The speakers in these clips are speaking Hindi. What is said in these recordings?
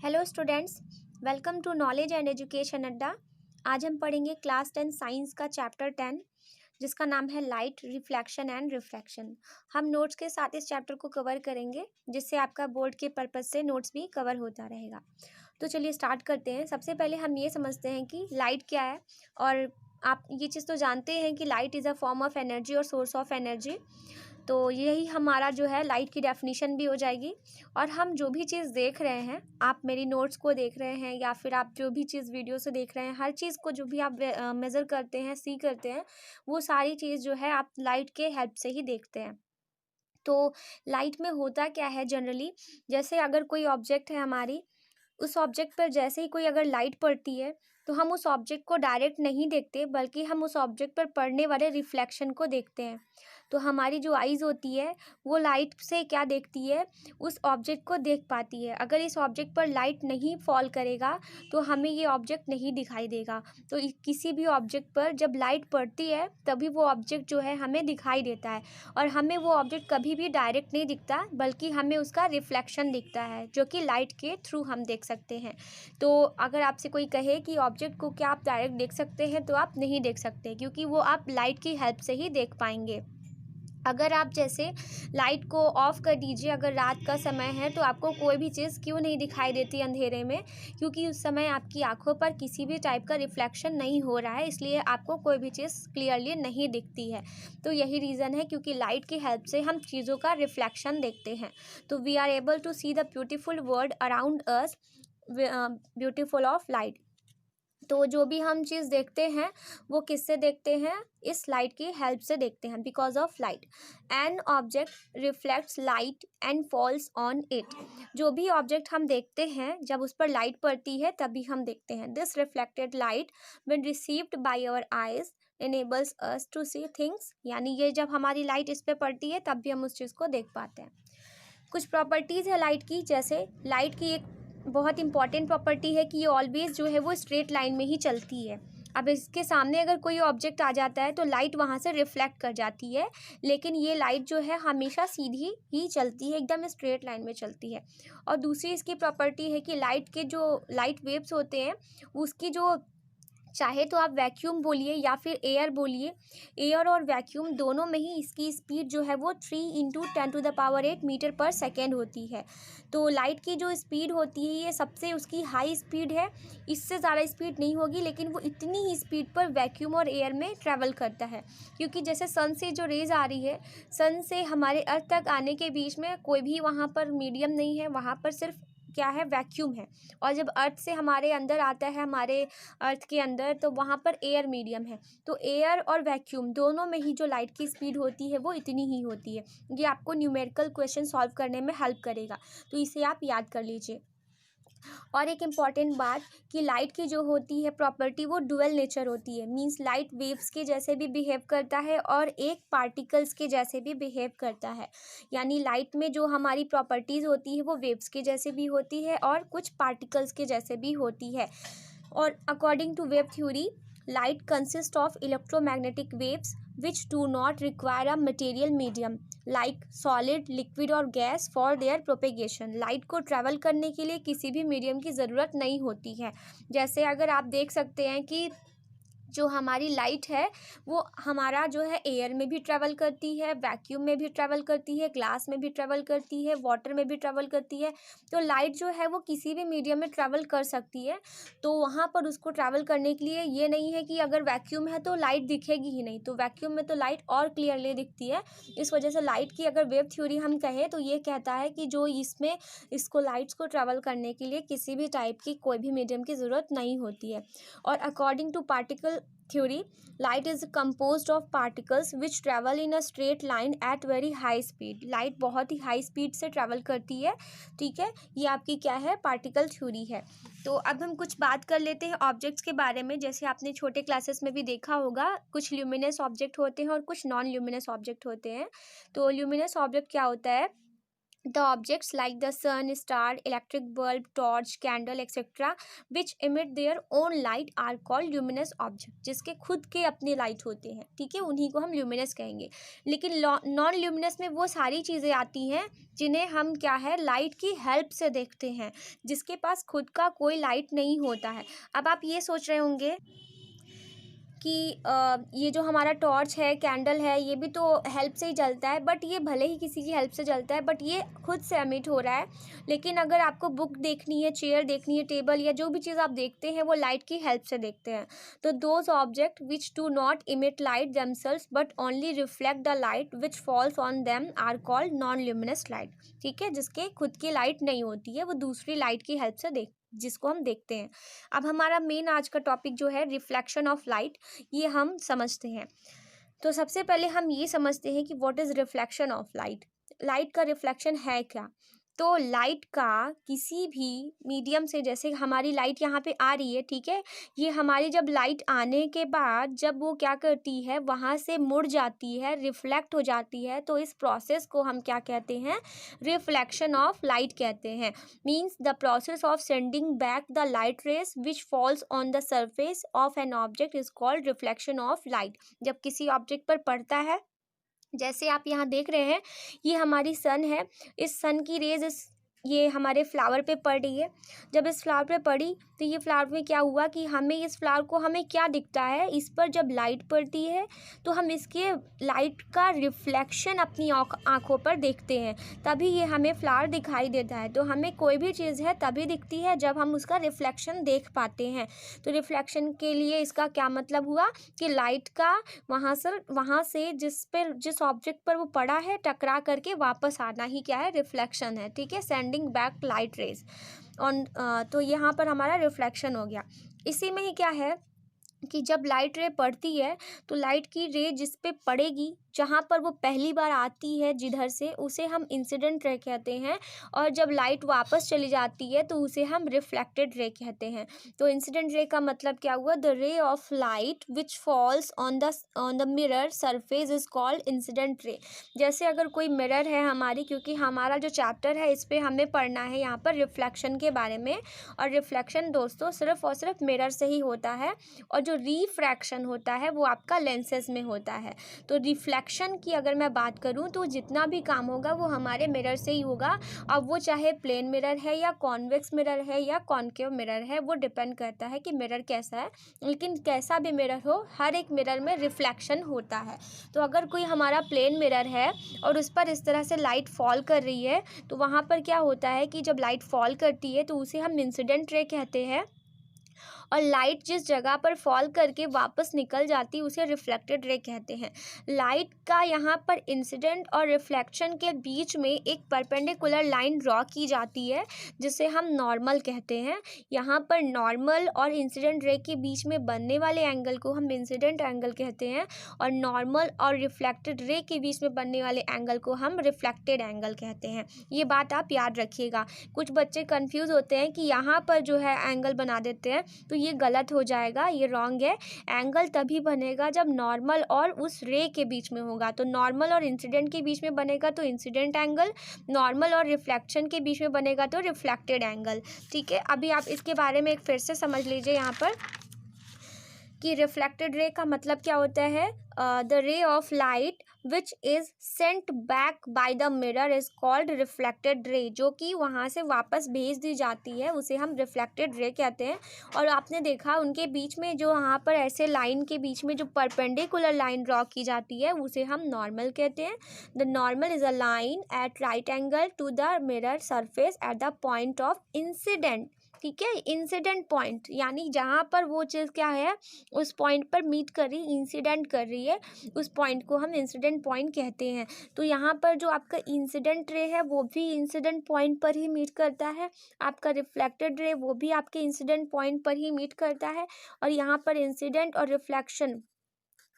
Hello students, welcome to knowledge and education Adda. आज हम पढ़ेंगे क्लास 10 साइंस का चैप्टर 10 जिसका नाम है लाइट, रिफ्लेक्शन एंड रिफ्रैक्शन। हम नोट्स के साथ इस चैप्टर को कवर करेंगे जिससे आपका बोर्ड के पर्पस से नोट्स भी कवर होता रहेगा। तो चलिए स्टार्ट करते हैं। सबसे पहले हम ये समझते हैं कि लाइट क्या है। और आप ये चीज़ तो जानते हैं कि light is a form of energy और सोर्स ऑफ एनर्जी। तो यही हमारा जो है लाइट की डेफिनेशन भी हो जाएगी। और हम जो भी चीज़ देख रहे हैं, आप मेरी नोट्स को देख रहे हैं या फिर आप जो भी चीज़ वीडियो से देख रहे हैं, हर चीज़ को जो भी आप मेज़र करते हैं, सी करते हैं, वो सारी चीज़ जो है आप लाइट के हेल्प से ही देखते हैं। तो लाइट में होता क्या है जनरली, जैसे अगर कोई ऑब्जेक्ट है हमारी, उस ऑब्जेक्ट पर जैसे ही कोई अगर लाइट पड़ती है तो हम उस ऑब्जेक्ट को डायरेक्ट नहीं देखते, बल्कि हम उस ऑब्जेक्ट पर पड़ने वाले रिफ्लेक्शन को देखते हैं। तो हमारी जो आइज़ होती है वो लाइट से क्या देखती है, उस ऑब्जेक्ट को देख पाती है। अगर इस ऑब्जेक्ट पर लाइट नहीं फॉल करेगा तो हमें ये ऑब्जेक्ट नहीं दिखाई देगा। तो किसी भी ऑब्जेक्ट पर जब लाइट पड़ती है तभी वो ऑब्जेक्ट जो है हमें दिखाई देता है। और हमें वो ऑब्जेक्ट कभी भी डायरेक्ट नहीं दिखता, बल्कि हमें उसका रिफ्लेक्शन दिखता है जो कि लाइट के थ्रू हम देख सकते हैं। तो अगर आपसे कोई कहे कि ऑब्जेक्ट को क्या आप डायरेक्ट देख सकते हैं, तो आप नहीं देख सकते, क्योंकि वो आप लाइट की हेल्प से ही देख पाएंगे। अगर आप जैसे लाइट को ऑफ़ कर दीजिए, अगर रात का समय है, तो आपको कोई भी चीज़ क्यों नहीं दिखाई देती अंधेरे में, क्योंकि उस समय आपकी आंखों पर किसी भी टाइप का रिफ्लेक्शन नहीं हो रहा है, इसलिए आपको कोई भी चीज़ क्लियरली नहीं दिखती है। तो यही रीज़न है, क्योंकि लाइट की हेल्प से हम चीज़ों का रिफ्लेक्शन देखते हैं। तो we are able to see the beautiful world around us, beautiful of light. तो जो भी हम चीज़ देखते हैं वो किससे देखते हैं, इस लाइट की हेल्प से देखते हैं, because of light. An object reflects light and falls on it. जो भी ऑब्जेक्ट हम देखते हैं, जब उस पर लाइट पड़ती है तभी हम देखते हैं। This reflected light when received by our eyes enables us to see things, यानी ये जब हमारी लाइट इस पे पड़ती है तब भी हम उस चीज़ को देख पाते हैं। कुछ प्रॉपर्टीज़ है लाइट की, जैसे लाइट की एक बहुत इंपॉर्टेंट प्रॉपर्टी है कि ये ऑलवेज जो है वो स्ट्रेट लाइन में ही चलती है। अब इसके सामने अगर कोई ऑब्जेक्ट आ जाता है तो लाइट वहाँ से रिफ्लेक्ट कर जाती है, लेकिन ये लाइट जो है हमेशा सीधी ही चलती है, एकदम स्ट्रेट लाइन में चलती है। और दूसरी इसकी प्रॉपर्टी है कि लाइट के जो लाइट वेव्स होते हैं, उसकी जो, चाहे तो आप वैक्यूम बोलिए या फिर एयर बोलिए, एयर और वैक्यूम दोनों में ही इसकी स्पीड जो है वो 3 × 10⁸ मीटर पर सेकेंड होती है। तो लाइट की जो स्पीड होती है ये सबसे उसकी हाई स्पीड है, इससे ज़्यादा स्पीड नहीं होगी, लेकिन वो इतनी ही स्पीड पर वैक्यूम और एयर में ट्रैवल करता है। क्योंकि जैसे सन से जो रेज़ आ रही है, सन से हमारे अर्थ तक आने के बीच में कोई भी वहाँ पर मीडियम नहीं है, वहाँ पर सिर्फ क्या है, वैक्यूम है। और जब अर्थ से हमारे अंदर आता है, हमारे अर्थ के अंदर, तो वहाँ पर एयर मीडियम है। तो एयर और वैक्यूम दोनों में ही जो लाइट की स्पीड होती है वो इतनी ही होती है। ये आपको न्यूमेरिकल क्वेश्चन सॉल्व करने में हेल्प करेगा, तो इसे आप याद कर लीजिए। और एक इम्पॉर्टेंट बात कि लाइट की जो होती है प्रॉपर्टी, वो डुअल नेचर होती है। मींस लाइट वेव्स के जैसे भी बिहेव करता है और एक पार्टिकल्स के जैसे भी बिहेव करता है। यानी लाइट में जो हमारी प्रॉपर्टीज़ होती है वो वेव्स के जैसे भी होती है और कुछ पार्टिकल्स के जैसे भी होती है। और according to wave theory, light consists of electromagnetic waves which do not require a material medium like solid, liquid और gas for their propagation। Light को ट्रैवल करने के लिए किसी भी मीडियम की ज़रूरत नहीं होती है। जैसे अगर आप देख सकते हैं कि जो हमारी लाइट है वो हमारा जो है एयर में भी ट्रैवल करती है, वैक्यूम में भी ट्रैवल करती है, ग्लास में भी ट्रैवल करती है, वाटर में भी ट्रैवल करती है। तो लाइट जो है वो किसी भी मीडियम में ट्रैवल कर सकती है। तो वहाँ पर उसको ट्रैवल करने के लिए ये नहीं है कि अगर वैक्यूम है तो लाइट दिखेगी ही नहीं, तो वैक्यूम में तो लाइट और क्लियरली दिखती है। इस वजह से लाइट की अगर वेव थ्योरी हम कहें तो ये कहता है कि जो इसमें इसको लाइट्स को ट्रैवल करने के लिए किसी भी टाइप की कोई भी मीडियम की ज़रूरत नहीं होती है। और according to particle theory, light is composed of particles which travel in a straight line at very high speed। Light बहुत ही हाई स्पीड से ट्रैवल करती है, ठीक है। ये आपकी क्या है, पार्टिकल थ्योरी है। तो अब हम कुछ बात कर लेते हैं ऑब्जेक्ट्स के बारे में। जैसे आपने छोटे क्लासेस में भी देखा होगा, कुछ ल्यूमिनस ऑब्जेक्ट होते हैं और कुछ नॉन ल्यूमिनस ऑब्जेक्ट होते हैं। तो ल्यूमिनस ऑब्जेक्ट क्या होता है, the objects like the sun, star, electric bulb, torch, candle, etc. which emit their own light are called luminous object. जिसके खुद के अपने लाइट होते हैं, ठीक है, उन्हीं को हम ल्यूमिनस कहेंगे। लेकिन नॉन ल्यूमिनस में वो सारी चीज़ें आती हैं जिन्हें हम क्या है लाइट की हेल्प से देखते हैं, जिसके पास खुद का कोई लाइट नहीं होता है। अब आप ये सोच रहे होंगे कि ये जो हमारा टॉर्च है, कैंडल है, ये भी तो हेल्प से ही जलता है, बट ये भले ही किसी की हेल्प से जलता है बट ये खुद से एमिट हो रहा है। लेकिन अगर आपको बुक देखनी है, चेयर देखनी है, टेबल या जो भी चीज़ आप देखते हैं वो लाइट की हेल्प से देखते हैं। तो those object which do not emit light themselves but only reflect the light which falls on them are called non luminous light. ठीक है, जिसके खुद की लाइट नहीं होती है, वो दूसरी लाइट की हेल्प से जिसको हम देखते हैं। अब हमारा मेन आज का टॉपिक जो है रिफ्लेक्शन ऑफ लाइट, ये हम समझते हैं। तो सबसे पहले हम ये समझते हैं कि what is reflection of light. Light का रिफ्लेक्शन है क्या? तो लाइट का किसी भी मीडियम से, जैसे हमारी लाइट यहाँ पे आ रही है, ठीक है, ये हमारी जब लाइट आने के बाद जब वो क्या करती है, वहाँ से मुड़ जाती है, रिफ्लेक्ट हो जाती है, तो इस प्रोसेस को हम क्या कहते हैं, रिफ्लेक्शन ऑफ लाइट कहते हैं। Means the process of sending back the light rays which falls on the surface of an object is called reflection of light. जब किसी ऑब्जेक्ट पर पड़ता है, जैसे आप यहाँ देख रहे हैं, ये हमारी सन है, इस सन की रेज ये हमारे फ्लावर पे पड़ रही है। जब इस फ्लावर पे पड़ी तो ये फ्लावर में क्या हुआ कि हमें इस फ्लावर को हमें क्या दिखता है, इस पर जब लाइट पड़ती है तो हम इसके लाइट का रिफ्लेक्शन अपनी आँखों पर देखते हैं, तभी ये हमें फ्लावर दिखाई देता है। तो हमें कोई भी चीज़ है तभी दिखती है जब हम उसका रिफ्लेक्शन देख पाते हैं। तो रिफ्लेक्शन के लिए इसका क्या मतलब हुआ कि लाइट का वहाँ से जिस ऑब्जेक्ट पर वो पड़ा है टकरा करके वापस आना ही क्या है, रिफ्लेक्शन है। ठीक है, sending back light rays on. तो यहाँ पर हमारा रिफ्लेक्शन हो गया। इसी में ही क्या है कि जब लाइट रे पड़ती है तो लाइट की रे जिस पे पड़ेगी, जहाँ पर वो पहली बार आती है जिधर से, उसे हम इंसिडेंट रे कहते हैं, और जब लाइट वापस चली जाती है तो उसे हम रिफ्लेक्टेड रे कहते हैं। तो इंसिडेंट रे का मतलब क्या हुआ, द रे of light which falls on the mirror surface is called incident ray. जैसे अगर कोई मिरर है हमारी, क्योंकि हमारा जो चैप्टर है इस पर हमें पढ़ना है यहाँ पर रिफ्लेक्शन के बारे में, और रिफ्लेक्शन दोस्तों सिर्फ और सिर्फ मिरर से ही होता है, और जो रिफ्रैक्शन होता है वो आपका लेंसेज में होता है। तो रिफ्लेक्शन की अगर मैं बात करूं तो जितना भी काम होगा वो हमारे मिरर से ही होगा। अब वो चाहे प्लेन मिरर है या कॉन्वेक्स मिरर है या कॉन्केव मिरर है, वो डिपेंड करता है कि मिरर कैसा है। लेकिन कैसा भी मिरर हो, हर एक मिरर में रिफ्लेक्शन होता है। तो अगर कोई हमारा प्लेन मिरर है और उस पर इस तरह से लाइट फॉल कर रही है, तो वहाँ पर क्या होता है कि जब लाइट फॉल करती है तो उसे हम इंसिडेंट रे कहते हैं, और लाइट जिस जगह पर फॉल करके वापस निकल जाती है उसे रिफ्लेक्टेड रे कहते हैं। लाइट का यहाँ पर इंसिडेंट और रिफ्लेक्शन के बीच में एक परपेंडिकुलर लाइन ड्रॉ की जाती है जिसे हम नॉर्मल कहते हैं। यहाँ पर नॉर्मल और इंसिडेंट रे के बीच में बनने वाले एंगल को हम इंसिडेंट एंगल कहते हैं, और नॉर्मल और रिफ्लेक्टेड रे के बीच में बनने वाले एंगल को हम रिफ्लेक्टेड एंगल कहते हैं। ये बात आप याद रखिएगा। कुछ बच्चे कंफ्यूज होते हैं कि यहाँ पर जो है एंगल बना देते हैं, तो ये गलत हो जाएगा, ये रॉन्ग है। एंगल तभी बनेगा जब नॉर्मल और उस रे के बीच में होगा। तो नॉर्मल और इंसिडेंट के बीच में बनेगा तो इंसिडेंट एंगल, नॉर्मल और रिफ्लेक्शन के बीच में बनेगा तो रिफ्लेक्टेड एंगल। ठीक है, अभी आप इसके बारे में एक फिर से समझ लीजिए यहाँ पर कि रिफ्लेक्टेड रे का मतलब क्या होता है। द रे of light which is sent back by the mirror is called reflected ray. जो कि वहाँ से वापस भेज दी जाती है उसे हम रिफ्लेक्टेड रे कहते हैं। और आपने देखा उनके बीच में जो यहाँ पर ऐसे लाइन के बीच में जो परपेंडिकुलर लाइन ड्रॉ की जाती है उसे हम नॉर्मल कहते हैं। The normal is a line at right angle to the mirror surface at the point of incident. ठीक है, इंसिडेंट पॉइंट यानी जहाँ पर वो चीज़ क्या है, उस पॉइंट पर मीट कर रही, इंसिडेंट कर रही है, उस पॉइंट को हम इंसिडेंट पॉइंट कहते हैं। तो यहाँ पर जो आपका इंसिडेंट रे है वो भी इंसिडेंट पॉइंट पर ही मीट करता है, आपका रिफ्लेक्टेड रे वो भी आपके इंसिडेंट पॉइंट पर ही मीट करता है। और यहाँ पर इंसिडेंट और रिफ्लेक्शन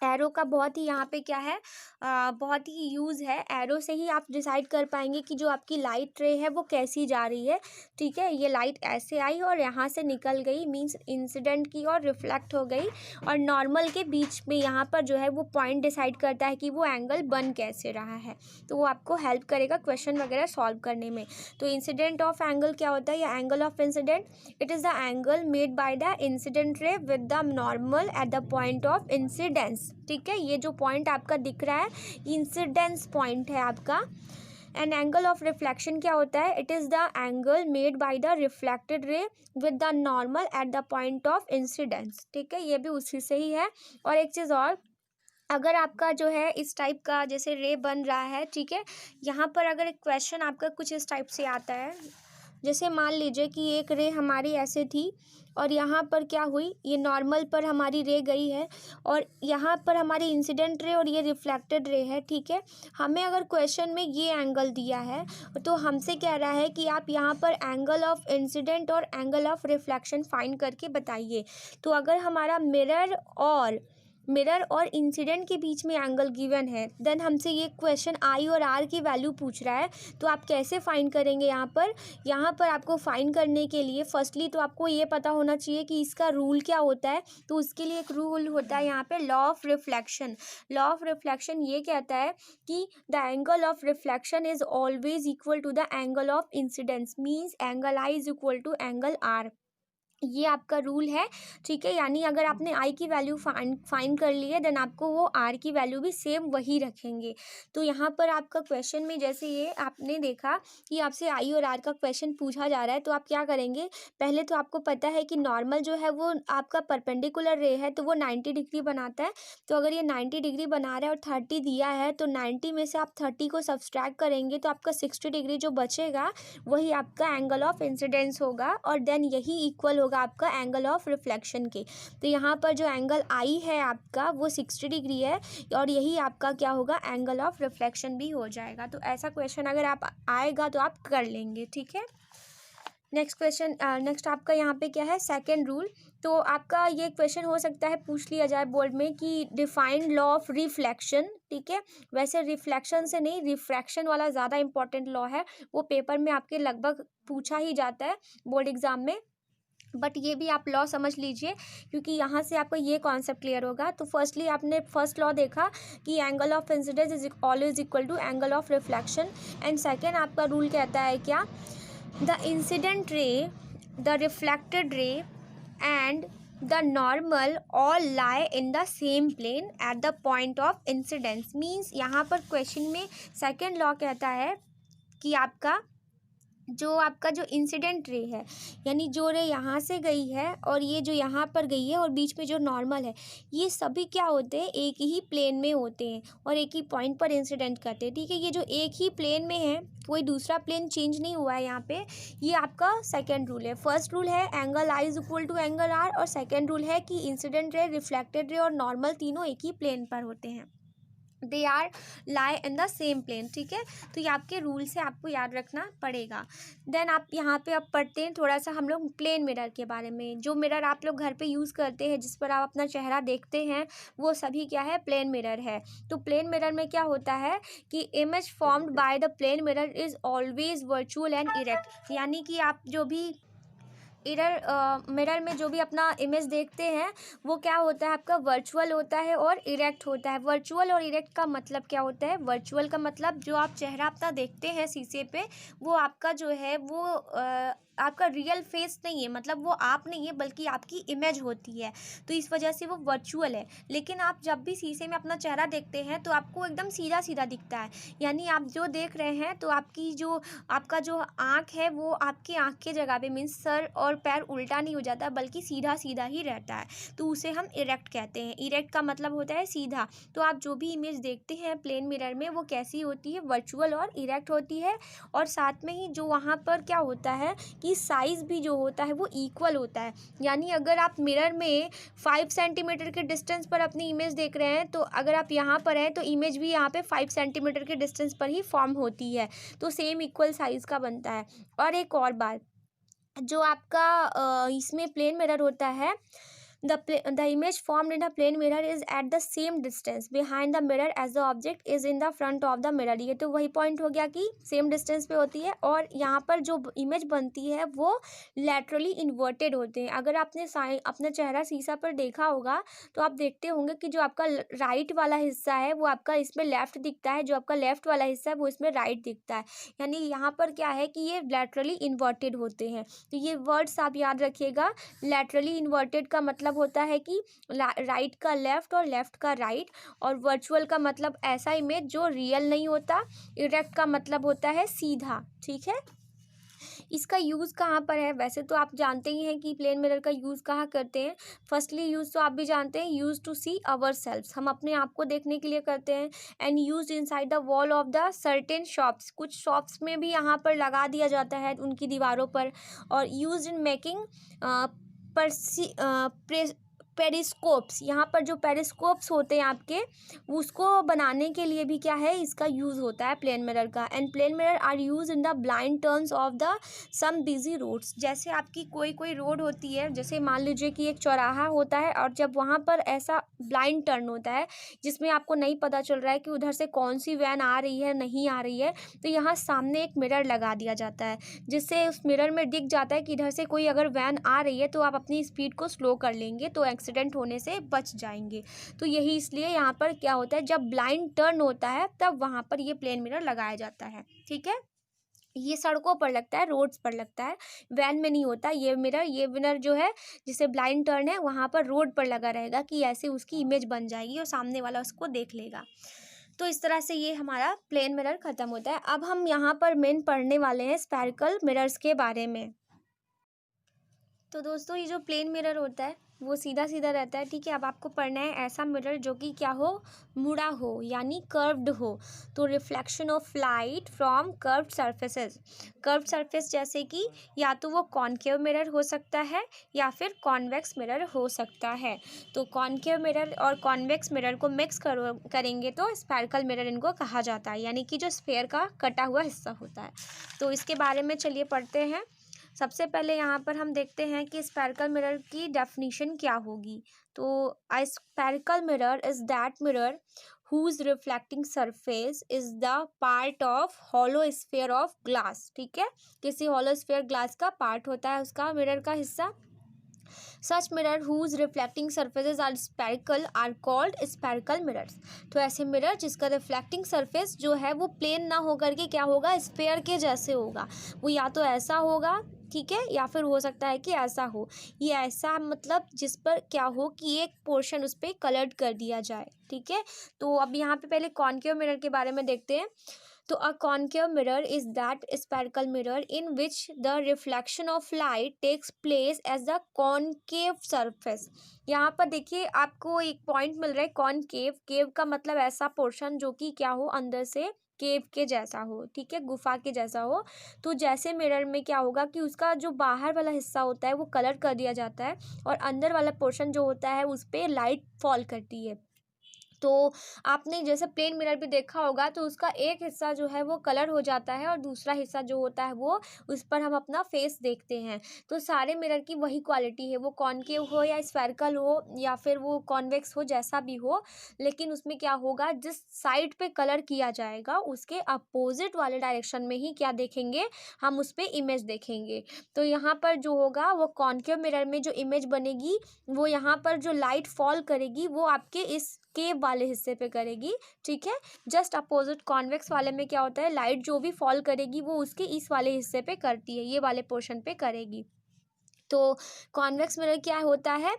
एरो का बहुत ही यहाँ पे क्या है, बहुत ही यूज़ है। एरो से ही आप डिसाइड कर पाएंगे कि जो आपकी लाइट रे है वो कैसी जा रही है। ठीक है, ये लाइट ऐसे आई और यहाँ से निकल गई, मींस इंसिडेंट की और रिफ्लेक्ट हो गई, और नॉर्मल के बीच में यहाँ पर जो है वो पॉइंट डिसाइड करता है कि वो एंगल बन कैसे रहा है। तो वो आपको हेल्प करेगा क्वेश्चन वगैरह सॉल्व करने में। तो इंसिडेंट ऑफ एंगल क्या होता है, या angle of incident, it is the angle made by the incident ray with the normal at the point of incidence. ठीक है, ये जो पॉइंट आपका दिख रहा है इंसिडेंस पॉइंट है आपका। एंड एंगल ऑफ रिफ्लेक्शन क्या होता है, it is the angle made by the reflected ray with the normal at the point of incidence. ठीक है, ये भी उसी से ही है। और एक चीज़ और, अगर आपका जो है इस टाइप का जैसे रे बन रहा है, ठीक है, यहाँ पर अगर एक क्वेश्चन आपका कुछ इस टाइप से आता है, जैसे मान लीजिए कि एक रे हमारी ऐसे थी और यहाँ पर क्या हुई, ये नॉर्मल पर हमारी रे गई है और यहाँ पर हमारी इंसिडेंट रे और ये रिफ्लेक्टेड रे है। ठीक है, हमें अगर क्वेश्चन में ये एंगल दिया है तो हमसे कह रहा है कि आप यहाँ पर एंगल ऑफ इंसिडेंट और एंगल ऑफ रिफ्लेक्शन फाइंड करके बताइए। तो अगर हमारा मिरर और इंसिडेंट के बीच में एंगल गिवन है, देन हमसे ये क्वेश्चन आई और आर की वैल्यू पूछ रहा है, तो आप कैसे फाइंड करेंगे। यहाँ पर आपको फाइंड करने के लिए फर्स्टली तो आपको ये पता होना चाहिए कि इसका रूल क्या होता है। तो उसके लिए एक रूल होता है यहाँ पे law of reflection. Law of reflection ये कहता है कि the angle of reflection is always equal to the angle of incidence, means angle I is equal to angle R. ये आपका रूल है। ठीक है, यानी अगर आपने आई की वैल्यू फाइंड कर ली है, देन आपको वो आर की वैल्यू भी सेम वही रखेंगे। तो यहाँ पर आपका क्वेश्चन में जैसे ये आपने देखा कि आपसे आई और आर का क्वेश्चन पूछा जा रहा है, तो आप क्या करेंगे, पहले तो आपको पता है कि नॉर्मल जो है वो आपका परपेंडिकुलर रे है तो वो 90 डिग्री बनाता है। तो अगर ये 90 डिग्री बना रहा है और 30 दिया है, तो 90 में से आप 30 को सब्सट्रैक्ट करेंगे तो आपका 60 डिग्री जो बचेगा वही आपका एंगल ऑफ इंसिडेंस होगा, और देन यही इक्वल होगा आपका एंगल ऑफ रिफ्लेक्शन के। तो यहाँ पर जो एंगल आई है आपका वो 60 डिग्री है, और यही आपका क्या होगा, एंगल ऑफ रिफ्लेक्शन भी हो जाएगा। तो ऐसा क्वेश्चन अगर आप आएगा तो आप कर लेंगे। ठीक है, नेक्स्ट क्वेश्चन, नेक्स्ट आपका यहाँ पे क्या है, सेकेंड रूल। तो आपका ये क्वेश्चन हो सकता है पूछ लिया जाए बोर्ड में कि डिफाइन लॉ ऑफ रिफ्लेक्शन। ठीक है, वैसे रिफ्लेक्शन से नहीं, रिफ्रैक्शन वाला ज़्यादा इंपॉर्टेंट लॉ है, वो पेपर में आपके लगभग पूछा ही जाता है बोर्ड एग्जाम में। बट ये भी आप लॉ समझ लीजिए, क्योंकि यहाँ से आपको ये कॉन्सेप्ट क्लियर होगा। तो फर्स्टली आपने फर्स्ट लॉ देखा कि angle of incidence is always equal to angle of reflection. And second आपका रूल कहता है क्या, the incident ray, the reflected ray and the normal all lie in the same plane at the point of incidence। Means यहाँ पर क्वेश्चन में सेकेंड लॉ कहता है कि आपका जो इंसिडेंट रे है, यानी जो रे यहाँ से गई है और ये जो यहाँ पर गई है और बीच में जो नॉर्मल है, ये सभी क्या होते हैं, एक ही प्लेन में होते हैं और एक ही पॉइंट पर इंसिडेंट करते हैं। ठीक है, ये जो एक ही प्लेन में है, कोई दूसरा प्लेन चेंज नहीं हुआ है यहाँ पे, ये आपका सेकेंड रूल है। फर्स्ट रूल है angle I is equal to angle R, और सेकेंड रूल है कि इंसिडेंट रे, रिफ्लेक्टेड रे और नॉर्मल तीनों एक ही प्लेन पर होते हैं, they are lie in the same plane. ठीक है, तो ये आपके रूल से आपको याद रखना पड़ेगा। देन आप यहाँ पे अब पढ़ते हैं थोड़ा सा हम लोग प्लेन मिरर के बारे में। जो मिरर आप लोग घर पे यूज़ करते हैं, जिस पर आप अपना चेहरा देखते हैं, वो सभी क्या है, प्लेन मिरर है। तो प्लेन मिरर में क्या होता है कि image formed by the plane mirror is always virtual and erect, यानी कि आप जो भी मिरर में जो भी अपना इमेज देखते हैं वो क्या होता है, आपका वर्चुअल होता है और इरेक्ट होता है। वर्चुअल और इरेक्ट का मतलब क्या होता है, वर्चुअल का मतलब जो आप चेहरा अपना देखते हैं शीशे पे, वो आपका जो है वो आपका रियल फेस नहीं है, मतलब वो आप नहीं है बल्कि आपकी इमेज होती है, तो इस वजह से वो वर्चुअल है। लेकिन आप जब भी शीशे में अपना चेहरा देखते हैं तो आपको एकदम सीधा सीधा दिखता है, यानी आप जो देख रहे हैं तो आपका जो आँख है वो आपकी आँख के जगह पे, मीन्स सर और पैर उल्टा नहीं हो जाता बल्कि सीधा सीधा ही रहता है, तो उसे हम इरेक्ट कहते हैं। इरेक्ट का मतलब होता है सीधा। तो आप जो भी इमेज देखते हैं प्लेन मिरर में वो कैसी होती है, वर्चुअल और इरेक्ट होती है। और साथ में ही जो वहाँ पर क्या होता है कि साइज़ भी जो होता है वो इक्वल होता है, यानी अगर आप मिरर में 5 सेंटीमीटर के डिस्टेंस पर अपनी इमेज देख रहे हैं, तो अगर आप यहाँ पर हैं तो इमेज भी यहाँ पे 5 सेंटीमीटर के डिस्टेंस पर ही फॉर्म होती है, तो सेम इक्वल साइज़ का बनता है। और एक और बात, जो आपका इसमें प्लेन मिरर होता है, The image formed in a plane mirror is at the same distance behind the mirror as the object is in the front of the mirror। ये तो वही पॉइंट हो गया कि सेम डिस्टेंस पे होती है, और यहाँ पर जो इमेज बनती है वो लैटरली इन्वर्टेड होते हैं। अगर आपने अपना चेहरा शीशा पर देखा होगा तो आप देखते होंगे कि जो आपका राइट वाला हिस्सा है वो आपका इसमें लेफ्ट दिखता है, जो आपका लेफ्ट वाला हिस्सा है वो इसमें राइट दिखता है। यानी यहाँ पर क्या है कि ये लैटरली इन्वर्टेड होते हैं। तो ये वर्ड्स आप याद रखिएगा। लैटरली इन्वर्टेड का मतलब होता है कि राइट का लेफ्ट और लेफ्ट का राइट, और वर्चुअल का मतलब ऐसा इमेज जो रियल नहीं होता। इरेक्ट का मतलब होता है सीधा। ठीक है, इसका यूज़ कहाँ पर है? वैसे तो आप जानते ही हैं कि प्लेन मिरर का यूज़ कहाँ करते हैं। फर्स्टली यूज़ तो आप भी जानते हैं, use to see ourselves, हम अपने आप को देखने के लिए करते हैं। And use inside the wall of the certain shops, कुछ शॉप्स में भी यहाँ पर लगा दिया जाता है उनकी दीवारों पर। और यूज इन मेकिंग पेरिस्कोप्स, यहाँ पर जो पेरिस्कोप्स होते हैं आपके, उसको बनाने के लिए भी क्या है, इसका यूज़ होता है प्लेन मिरर का। And plane mirror are use in the blind turns of the some busy roads. जैसे आपकी कोई रोड होती है, जैसे मान लीजिए कि एक चौराहा होता है और जब वहाँ पर ऐसा ब्लाइंड टर्न होता है जिसमें आपको नहीं पता चल रहा है कि उधर से कौन सी वैन आ रही है नहीं आ रही है, तो यहाँ सामने एक मिरर लगा दिया जाता है, जिससे उस मिरर में दिख जाता है कि इधर से कोई अगर वैन आ रही है तो आप अपनी स्पीड को स्लो कर लेंगे, तो एक्सीडेंट होने से बच जाएंगे। तो यही इसलिए यहाँ पर क्या होता है, जब ब्लाइंड टर्न होता है तब वहाँ पर ये प्लेन मिरर लगाया जाता है। ठीक है, ये सड़कों पर लगता है, रोड्स पर लगता है, वैन में नहीं होता ये मिरर जो है जिसे ब्लाइंड टर्न है वहाँ पर रोड पर लगा रहेगा कि ऐसे उसकी इमेज बन जाएगी और सामने वाला उसको देख लेगा। तो इस तरह से ये हमारा प्लेन मिरर ख़त्म होता है। अब हम यहाँ पर मेन पढ़ने वाले हैं स्फेरिकल मिरर्स के बारे में। तो दोस्तों, ये जो प्लेन मिरर होता है वो सीधा सीधा रहता है। ठीक है, अब आपको पढ़ना है ऐसा मिरर जो कि क्या हो, मुड़ा हो, यानी कर्व्ड हो। तो reflection of light from curved surfaces. Curved surface जैसे कि या तो वो कॉनकेव मिरर हो सकता है या फिर कॉन्वेक्स मिरर हो सकता है। तो कॉनकेव मिरर और कॉन्वेक्स मिरर को मिक्स करेंगे तो स्फेरिकल मिरर इनको कहा जाता है, यानी कि जो स्फेयर का कटा हुआ हिस्सा होता है। तो इसके बारे में चलिए पढ़ते हैं। सबसे पहले यहाँ पर हम देखते हैं कि स्फेरिकल मिरर की डेफिनेशन क्या होगी। तो अ spherical mirror is that mirror whose reflecting surface is the part of hollow sphere of glass। ठीक है, किसी hollow sphere ग्लास का पार्ट होता है उसका मिरर का हिस्सा। सच mirror whose reflecting surfaces are spherical are called spherical mirrors। तो ऐसे मिरर जिसका रिफ्लेक्टिंग सरफेस जो है वो प्लेन ना होकर के क्या होगा, स्फेयर के जैसे होगा। वो या तो ऐसा होगा, ठीक है, या फिर हो सकता है कि ऐसा हो। ये ऐसा मतलब जिस पर क्या हो कि एक पोर्शन उस पर कलर्ड कर दिया जाए। ठीक है, तो अब यहाँ पे पहले कॉनकेव मिरर के बारे में देखते हैं। तो a concave mirror is that spherical mirror in which the reflection of light takes place as the concave surface। यहाँ पर देखिए आपको एक पॉइंट मिल रहा है कॉनकेव। केव का मतलब ऐसा पोर्शन जो कि क्या हो, अंदर से केव के जैसा हो। ठीक है, गुफा के जैसा हो। तो जैसे मिरर में क्या होगा कि उसका जो बाहर वाला हिस्सा होता है वो कलर कर दिया जाता है और अंदर वाला पोर्शन जो होता है उस पर लाइट फॉल करती है। तो आपने जैसे प्लेन मिरर भी देखा होगा तो उसका एक हिस्सा जो है वो कलर हो जाता है और दूसरा हिस्सा जो होता है वो उस पर हम अपना फेस देखते हैं। तो सारे मिरर की वही क्वालिटी है, वो कॉनकेव हो या स्फेरिकल हो या फिर वो कॉन्वेक्स हो, जैसा भी हो, लेकिन उसमें क्या होगा, जिस साइड पे कलर किया जाएगा उसके अपोजिट वाले डायरेक्शन में ही क्या देखेंगे, हम उस पर इमेज देखेंगे। तो यहाँ पर जो होगा वो कॉनकेव मिरर में जो इमेज बनेगी वो यहाँ पर जो लाइट फॉल करेगी वो आपके इस केव वाले हिस्से पे करेगी। ठीक है, जस्ट अपोजिट कॉन्वेक्स वाले में क्या होता है, लाइट जो भी फॉल करेगी वो उसके इस वाले हिस्से पे करती है, ये वाले पोर्शन पे करेगी। तो कॉन्वेक्स मिरर क्या होता है,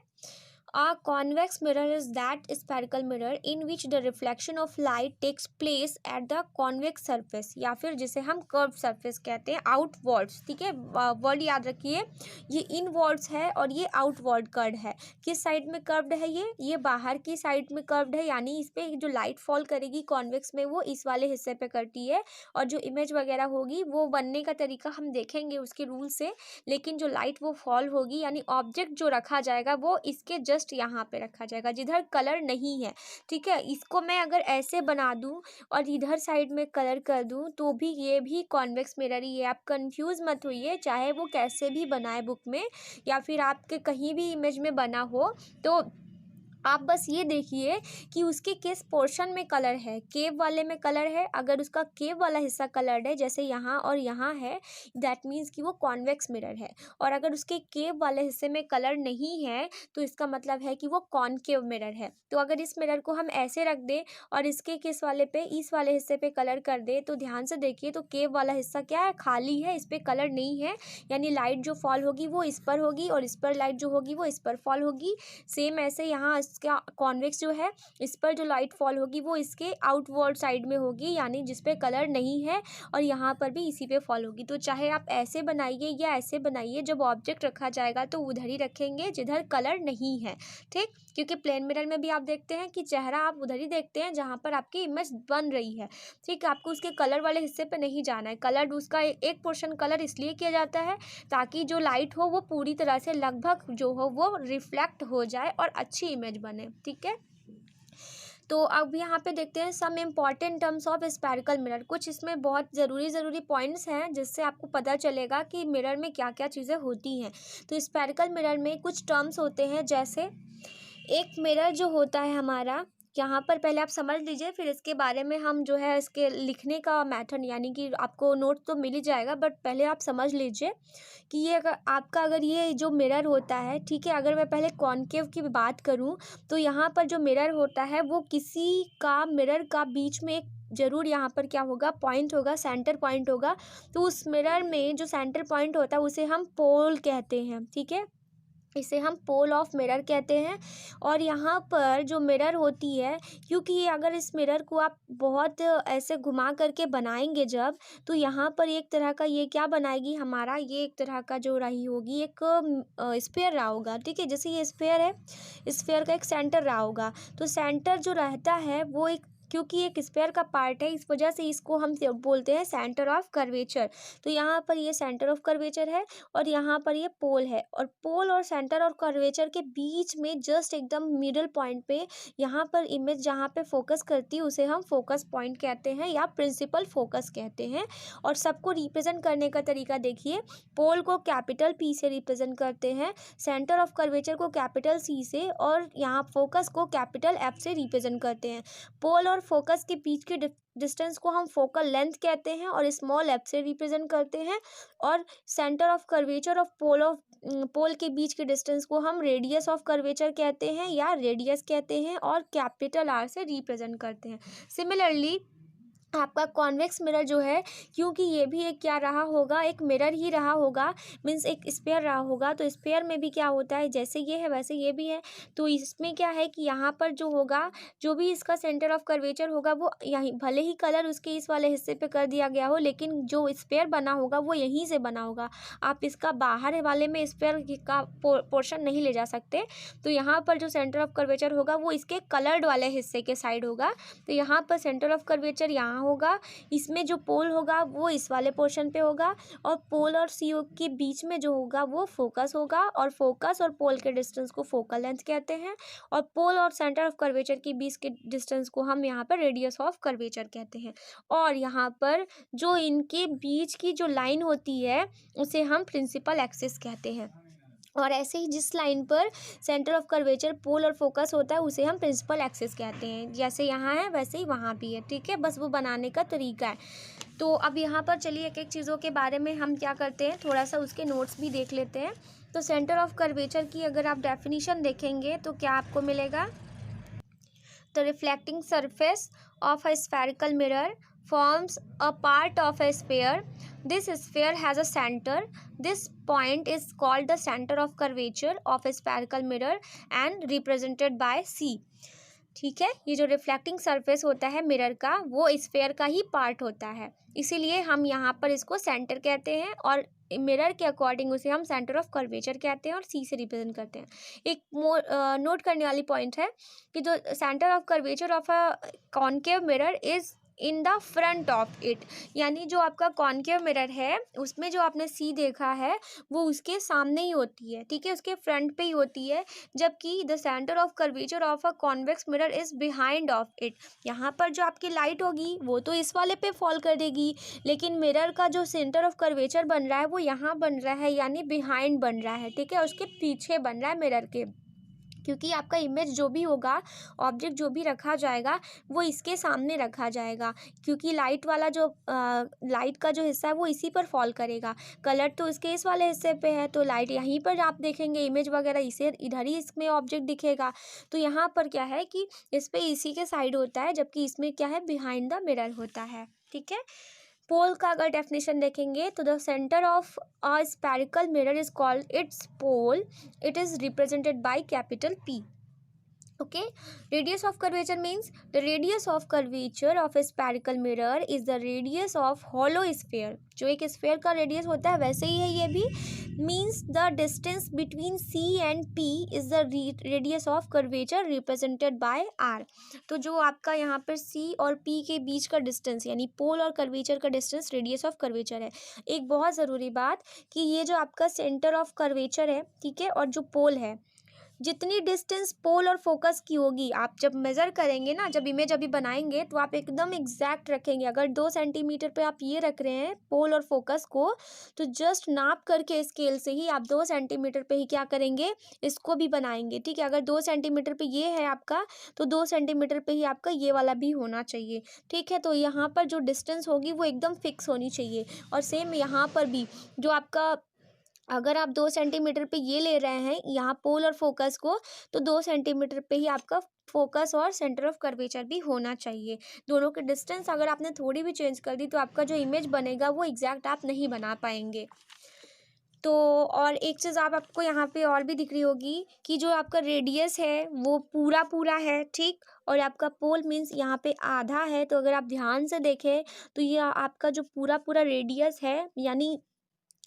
A convex mirror is that spherical mirror in which the reflection of light takes place at the convex surface, या फिर जिसे हम curved surface कहते हैं, outwards। ठीक है, वर्ड याद रखिए, ये inwards है और ये outward curved है। किस साइड में कर्व्ड है, ये बाहर की साइड में कर्व्ड है, यानी इस पे जो लाइट फॉल करेगी कॉन्वेक्स में वो इस वाले हिस्से पे करती है और जो इमेज वगैरह होगी वो बनने का तरीका हम देखेंगे उसके रूल से, लेकिन जो लाइट वो फॉल होगी यानी ऑब्जेक्ट जो रखा जाएगा वो इसके जस्ट यहाँ पे रखा जाएगा जिधर कलर नहीं है। ठीक है, इसको मैं अगर ऐसे बना दूँ और इधर साइड में कलर कर दूँ तो भी ये भी कॉन्वेक्स मिरर ही है। आप कंफ्यूज मत होइए, चाहे वो कैसे भी बनाए बुक में या फिर आपके कहीं भी इमेज में बना हो, तो आप बस ये देखिए कि उसके किस पोर्शन में कलर है। केव वाले में कलर है, अगर उसका केव वाला हिस्सा कलर्ड है जैसे यहाँ और यहाँ है, दैट मीन्स कि वो कॉन्वेक्स मिरर है। और अगर उसके केव वाले हिस्से में कलर नहीं है तो इसका मतलब है कि वो कॉनकेव मिरर है। तो अगर इस मिरर को हम ऐसे रख दें और इसके किस वाले पे, इस वाले हिस्से पे कलर कर दे, तो ध्यान से देखिए तो केव वाला हिस्सा क्या है, खाली है, इस पर कलर नहीं है, यानी लाइट जो फॉल होगी वो इस पर होगी और इस पर लाइट जो होगी वो इस पर फॉल होगी। सेम ऐसे यहाँ इसका कॉन्वेक्स जो है, इस पर जो लाइट फॉल होगी वो इसके आउटवर्ड साइड में होगी, यानी जिस पे कलर नहीं है, और यहाँ पर भी इसी पे फॉल होगी। तो चाहे आप ऐसे बनाइए या ऐसे बनाइए, जब ऑब्जेक्ट रखा जाएगा तो उधर ही रखेंगे जिधर कलर नहीं है। ठीक, क्योंकि प्लेन मिरर में भी आप देखते हैं कि चेहरा आप उधर ही देखते हैं जहाँ पर आपकी इमेज बन रही है। ठीक, आपको उसके कलर वाले हिस्से पे नहीं जाना है। कलर उसका एक पोर्शन कलर इसलिए किया जाता है ताकि जो लाइट हो वो पूरी तरह से लगभग जो हो वो रिफ्लेक्ट हो जाए और अच्छी इमेज बने। ठीक है, तो अब यहाँ पे देखते हैं some important terms of spherical mirror. कुछ इसमें बहुत ज़रूरी पॉइंट्स हैं जिससे आपको पता चलेगा कि मिरर में क्या क्या चीज़ें होती हैं। तो स्फेरिकल मिरर में कुछ टर्म्स होते हैं, जैसे एक मिरर जो होता है हमारा, यहाँ पर पहले आप समझ लीजिए, फिर इसके बारे में हम जो है इसके लिखने का मेथड, यानी कि आपको नोट तो मिल ही जाएगा, बट पहले आप समझ लीजिए कि ये अगर ये जो मिरर होता है, ठीक है, अगर मैं पहले कॉनकेव की बात करूँ तो यहाँ पर जो मिरर होता है वो किसी का मिरर का बीच में एक जरूर यहाँ पर क्या होगा, पॉइंट होगा, सेंटर पॉइंट होगा। तो उस मिरर में जो सेंटर पॉइंट होता है उसे हम पोल कहते हैं। ठीक है, इसे हम पोल ऑफ मिरर कहते हैं। और यहाँ पर जो मिरर होती है, क्योंकि ये अगर इस मिरर को आप बहुत ऐसे घुमा करके बनाएंगे जब, तो यहाँ पर एक तरह का ये क्या बनाएगी हमारा, ये एक तरह का जो रही होगी एक स्फेयर रहा होगा। ठीक है, जैसे ये स्फेयर है, स्फेयर का एक सेंटर रहा होगा। तो सेंटर जो रहता है वो एक, क्योंकि एक स्फेयर का पार्ट है, इस वजह से इसको हम बोलते हैं सेंटर ऑफ कर्वेचर। तो यहाँ पर ये सेंटर ऑफ कर्वेचर है और यहाँ पर ये पोल है, और पोल और सेंटर और कर्वेचर के बीच में जस्ट एकदम मिडल पॉइंट पे यहाँ पर इमेज जहाँ पे फोकस करती है उसे हम फोकस पॉइंट कहते हैं या प्रिंसिपल फोकस कहते हैं। और सबको रिप्रेजेंट करने का तरीका देखिए, पोल को कैपिटल P से रिप्रेजेंट करते हैं, सेंटर ऑफ कर्वेचर को कैपिटल C से, और यहाँ फोकस को कैपिटल F से रिप्रेजेंट करते हैं। पोल और फोकस के बीच के डिस्टेंस को हम फोकल लेंथ कहते हैं और स्मॉल एफ से रिप्रेजेंट करते हैं। और सेंटर ऑफ कर्वेचर ऑफ पोल के बीच के डिस्टेंस को हम रेडियस ऑफ कर्वेचर कहते हैं या रेडियस कहते हैं और कैपिटल R से रिप्रेजेंट करते हैं। सिमिलरली आपका कॉन्वेक्स मिरर जो है, क्योंकि ये भी एक क्या रहा होगा, एक मिरर ही रहा होगा, मीन्स एक स्फेयर रहा होगा। तो स्फेयर में भी क्या होता है, जैसे ये है वैसे ये भी है। तो इसमें क्या है कि यहाँ पर जो होगा, जो भी इसका सेंटर ऑफ कर्वेचर होगा वो यहीं, भले ही कलर उसके इस वाले हिस्से पे कर दिया गया हो, लेकिन जो स्फेयर बना होगा वो यहीं से बना होगा। आप इसका बाहर वाले में स्फेयर का पोर्शन नहीं ले जा सकते। तो यहाँ पर जो सेंटर ऑफ कर्वेचर होगा वो इसके कलर्ड वाले हिस्से के साइड होगा। तो यहाँ पर सेंटर ऑफ कर्वेचर यहाँ होगा, इसमें जो पोल होगा वो इस वाले पोर्शन पे होगा, और पोल और सी के बीच में जो होगा वो फोकस होगा, और फोकस और पोल के डिस्टेंस को फोकल लेंथ कहते हैं, और पोल और सेंटर ऑफ कर्वेचर के बीच के डिस्टेंस को हम यहाँ पर रेडियस ऑफ कर्वेचर कहते हैं। और यहाँ पर जो इनके बीच की जो लाइन होती है उसे हम प्रिंसिपल एक्सिस कहते हैं। और ऐसे ही जिस लाइन पर सेंटर ऑफ कर्वेचर, पोल और फोकस होता है उसे हम प्रिंसिपल एक्सिस कहते हैं। जैसे यहाँ है वैसे ही वहाँ भी है। ठीक है, बस वो बनाने का तरीका है। तो अब यहाँ पर चलिए एक एक चीज़ों के बारे में हम क्या करते हैं, थोड़ा सा उसके नोट्स भी देख लेते हैं। तो सेंटर ऑफ कर्वेचर की अगर आप डेफिनीशन देखेंगे तो क्या आपको मिलेगा, the reflecting surface of a spherical mirror forms a part of a sphere. This sphere has a center. This point is called the center of curvature of a spherical mirror and represented by C. ठीक है, ये जो रिफ्लेक्टिंग सरफेस होता है मिरर का वो स्फेयर का ही पार्ट होता है, इसीलिए हम यहाँ पर इसको सेंटर कहते हैं, और मिरर के अकॉर्डिंग उसे हम सेंटर ऑफ कर्वेचर कहते हैं और सी से रिप्रेजेंट करते हैं। एक नोट करने वाली पॉइंट है कि जो centre of curvature of a concave mirror is in the front of it, यानी जो आपका कॉन्केव मिरर है उसमें जो आपने सी देखा है वो उसके सामने ही होती है, ठीक है, उसके फ्रंट पे ही होती है, जबकि the centre of curvature of a convex mirror is behind of it. यहाँ पर जो आपकी लाइट होगी वो तो इस वाले पे फॉल कर देगी, लेकिन मिरर का जो सेंटर ऑफ कर्वेचर बन रहा है वो यहाँ बन रहा है, यानी बिहाइंड बन रहा है, ठीक है, उसके पीछे बन रहा है मिरर के, क्योंकि आपका इमेज जो भी होगा, ऑब्जेक्ट जो भी रखा जाएगा वो इसके सामने रखा जाएगा, क्योंकि लाइट वाला जो लाइट का जो हिस्सा है वो इसी पर फॉल करेगा। कलर तो इसके इस वाले हिस्से पे है, तो लाइट यहीं पर आप देखेंगे, इमेज वगैरह इसे इधर ही इसमें ऑब्जेक्ट दिखेगा। तो यहाँ पर क्या है कि इस पे इसी के साइड होता है, जबकि इसमें क्या है, बिहाइंड द मिरर होता है, ठीक है। पोल का अगर डेफिनेशन देखेंगे तो the centre of a spherical mirror is called its pole, it is represented by capital P। okay, radius of curvature means the radius of curvature of a spherical mirror is the radius of hollow sphere। जो एक स्फेयर का रेडियस होता है वैसे ही है ये भी, means the distance between C and P is the radius of curvature represented by R। तो जो आपका यहाँ पर C और P के बीच का डिस्टेंस, यानी पोल और कर्वेचर का डिस्टेंस रेडियस ऑफ कर्वेचर है। एक बहुत ज़रूरी बात कि ये जो आपका सेंटर ऑफ कर्वेचर है, ठीक है, और जो पोल है, जितनी डिस्टेंस पोल और फोकस की होगी, आप जब मेज़र करेंगे ना, जब इमेज अभी बनाएंगे तो आप एकदम एग्जैक्ट रखेंगे। अगर 2 सेंटीमीटर पे आप ये रख रहे हैं पोल और फोकस को, तो जस्ट नाप करके स्केल से ही आप 2 सेंटीमीटर पे ही क्या करेंगे, इसको भी बनाएंगे, ठीक है। अगर 2 सेंटीमीटर पे ये है आपका, तो 2 सेंटीमीटर पे ही आपका ये वाला भी होना चाहिए, ठीक है। तो यहाँ पर जो डिस्टेंस होगी वो एकदम फिक्स होनी चाहिए। और सेम यहाँ पर भी जो आपका, अगर आप 2 सेंटीमीटर पे ये ले रहे हैं यहाँ पोल और फोकस को, तो 2 सेंटीमीटर पे ही आपका फोकस और सेंटर ऑफ कर्वेचर भी होना चाहिए। दोनों के डिस्टेंस अगर आपने थोड़ी भी चेंज कर दी तो आपका जो इमेज बनेगा वो एग्जैक्ट आप नहीं बना पाएंगे। तो और एक चीज़ आपको यहाँ पे और भी दिख रही होगी कि जो आपका रेडियस है वो पूरा पूरा है, ठीक, और आपका पोल मीन्स यहाँ पे आधा है। तो अगर आप ध्यान से देखें तो ये आपका जो पूरा पूरा रेडियस है, यानी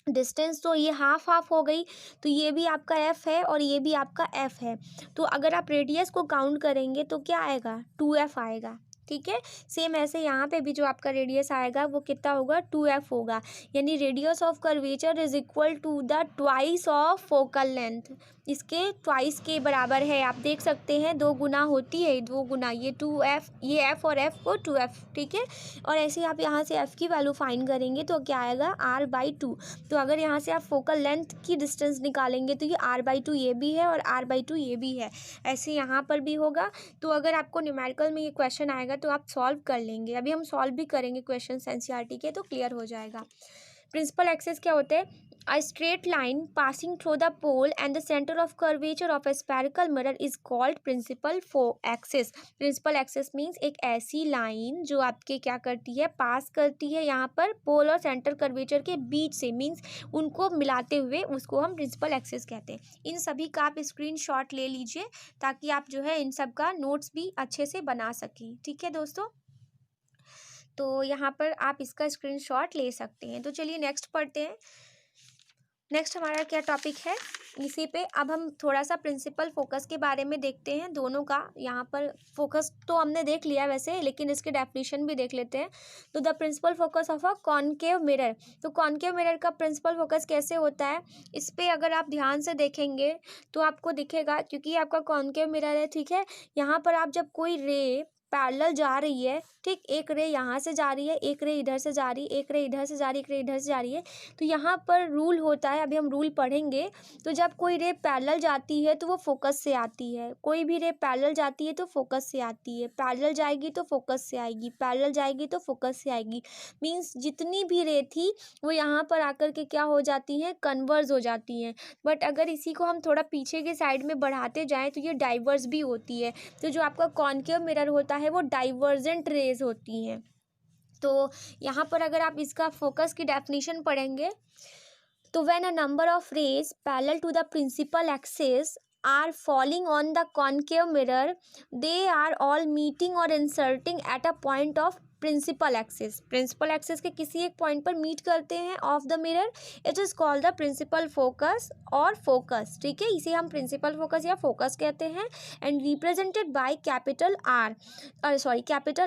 डिस्टेंस, तो ये हाफ हाफ हो गई, तो ये भी आपका एफ है और ये भी आपका एफ है। तो अगर आप रेडियस को काउंट करेंगे तो क्या आएगा, 2f आएगा, ठीक है। सेम ऐसे यहाँ पे भी जो आपका रेडियस आएगा वो कितना होगा, 2f होगा, यानी radius of curvature is equal to the twice of focal length, इसके ट्वाइस के बराबर है। आप देख सकते हैं 2 गुना होती है, 2 गुना, ये 2f, ये f और f को 2f, ठीक है। और ऐसे आप यहाँ से f की वैल्यू फाइंड करेंगे तो क्या आएगा, r/2। तो अगर यहाँ से आप फोकल लेंथ की डिस्टेंस निकालेंगे तो ये r/2 ये भी है और r/2 ये भी है, ऐसे यहाँ पर भी होगा। तो अगर आपको न्यूमेरिकल में ये क्वेश्चन आएगा तो आप सॉल्व कर लेंगे। अभी हम सॉल्व भी करेंगे क्वेश्चन एनसीईआरटी के, तो क्लियर हो जाएगा। प्रिंसिपल एक्सिस क्या होते हैं, a straight line passing through the pole and the center of curvature of a spherical mirror is called principal axis। principal axis means एक ऐसी लाइन जो आपके क्या करती है, पास करती है यहाँ पर पोल और सेंटर कर्वेचर के बीच से, मीन्स उनको मिलाते हुए, उसको हम प्रिंसिपल एक्सिस कहते हैं। इन सभी का आप स्क्रीनशॉट ले लीजिए ताकि आप जो है इन सब का नोट्स भी अच्छे से बना सकें, ठीक है दोस्तों। तो यहाँ पर आप इसका स्क्रीनशॉट ले सकते हैं। तो चलिए नेक्स्ट पढ़ते हैं। नेक्स्ट हमारा क्या टॉपिक है, इसी पे अब हम थोड़ा सा प्रिंसिपल फोकस के बारे में देखते हैं, दोनों का। यहाँ पर फोकस तो हमने देख लिया वैसे, लेकिन इसके डेफिनेशन भी देख लेते हैं। तो the principal focus of a concave mirror, तो कॉनकेव मिरर का प्रिंसिपल फोकस कैसे होता है, इस पर अगर आप ध्यान से देखेंगे तो आपको दिखेगा, क्योंकि आपका कॉनकेव मिरर है, ठीक है। यहाँ पर आप जब कोई रे पैरेलल जा रही है, ठीक, एक रे यहाँ से जा रही है, एक रे इधर से जा रही है, एक रे इधर से जा रही है, एक रे इधर से जा रही है, तो यहाँ पर रूल होता है, अभी हम रूल पढ़ेंगे। तो जब कोई रे पैरेलल जाती है तो वो फोकस से आती है, कोई भी रे पैरेलल जाती है तो फोकस से आती है, पैरेलल जाएगी तो फोकस से आएगी, पैरेलल जाएगी तो फोकस से आएगी। मीन्स जितनी भी रे थी वो यहाँ पर आकर के क्या हो जाती हैं, कन्वर्ज हो जाती हैं। बट अगर इसी को हम थोड़ा पीछे के साइड में बढ़ाते जाएँ तो ये डाइवर्स भी होती है। तो जो आपका कॉनकेव मिरर होता है वो डाइवर्जेंट रेज होती हैं। तो यहाँ पर अगर आप इसका फोकस की डेफिनेशन पढ़ेंगे तो when a number of rays parallel to the principal axis are falling on the concave mirror, they are all meeting or inserting at a point of principal axis के किसी एक पॉइंट पर मीट करते हैं of the mirror, it is called the principal focus और फोकस, ठीक है, इसे हम प्रिंसिपल फोकस या फोकस कहते हैं। And represented by capital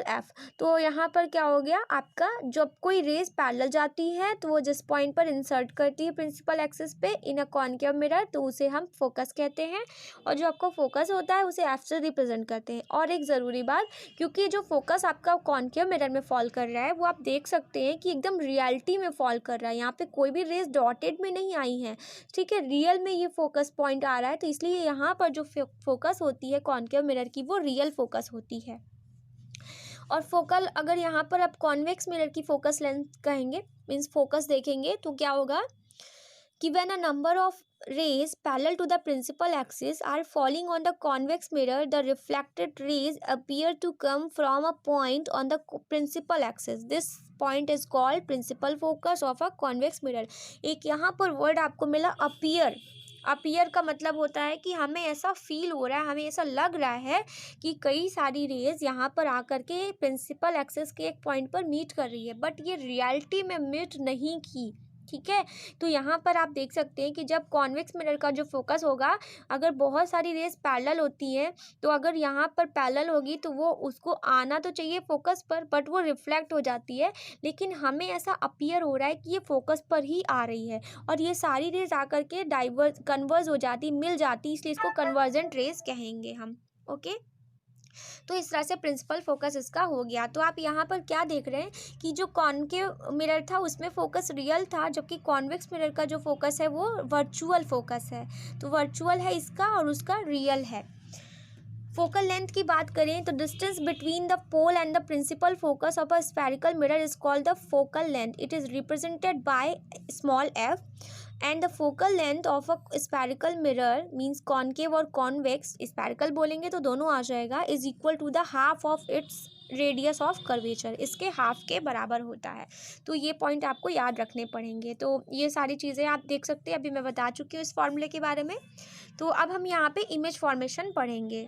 F. तो यहाँ पर क्या हो गया आपका, जब कोई रेज पैरेलल जाती है तो वो जिस पॉइंट पर इंसर्ट करती है प्रिंसिपल एक्सिस पे इन अ कॉनकेव मिरर, तो उसे हम फोकस कहते हैं, और जो आपका फोकस होता है उसे एफ से रिप्रेजेंट करते हैं। और एक ज़रूरी बात, क्योंकि जो फोकस आपका कॉनकेव मिरर में फॉल कर रहा है वो आप देख सकते हैं कि एकदम रियलिटी में फॉल कर रहा है, यहाँ पे कोई भी रेज डॉटेड में नहीं आई है, ठीक है, रियल में ये फोकस पॉइंट आ रहा है, तो इसलिए यहाँ पर जो फोकस होती है कॉनकेव मिरर की वो रियल फोकस होती है। और फोकल, अगर यहाँ पर आप कॉन्वेक्स मिरर की फोकस लेंथ कहेंगे, मीन्स फोकस देखेंगे, तो क्या होगा कि when a number of rays parallel to the principal axis are falling on the convex mirror, the reflected rays appear to come from a point on the principal axis. This point is called principal focus of a convex mirror. एक यहाँ पर वर्ड आपको मिला appear। अपीयर का मतलब होता है कि हमें ऐसा फील हो रहा है, हमें ऐसा लग रहा है कि कई सारी रेज यहाँ पर आकर के प्रिंसिपल एक्सिस के एक पॉइंट पर मीट कर रही है, बट ये रियलिटी में मीट नहीं की, ठीक है। तो यहाँ पर आप देख सकते हैं कि जब कॉन्वेक्स मिरर का जो फोकस होगा, अगर बहुत सारी रेज पैरेलल होती हैं, तो अगर यहाँ पर पैरेलल होगी तो वो उसको आना तो चाहिए फोकस पर, बट वो रिफ्लेक्ट हो जाती है, लेकिन हमें ऐसा अपीयर हो रहा है कि ये फोकस पर ही आ रही है, और ये सारी रेज आकर के कन्वर्ज हो जाती, मिल जाती, इसलिए इसको कन्वर्जेंट रेज कहेंगे हम, ओके। तो इस तरह से प्रिंसिपल फोकस इसका हो गया। तो आप यहाँ पर क्या देख रहे हैं कि जो कॉनकेव मिरर था उसमें फोकस रियल था, जबकि कॉन्वेक्स मिरर का जो फोकस है वो वर्चुअल फोकस है। तो वर्चुअल है इसका और उसका रियल है। फोकल लेंथ की बात करें तो distance between the pole and the principal focus of a spherical mirror is called the focal length. It is represented by small f, and the focal length of a spherical mirror means concave और कॉन्वेक्स, स्फेरिकल बोलेंगे तो दोनों आ जाएगा, is equal to the half of its radius of curvature, इसके हाफ के बराबर होता है। तो ये पॉइंट आपको याद रखने पड़ेंगे। तो ये सारी चीज़ें आप देख सकते हैं, अभी मैं बता चुकी हूँ इस फॉर्मूले के बारे में। तो अब हम यहाँ पे इमेज फॉर्मेशन पढ़ेंगे।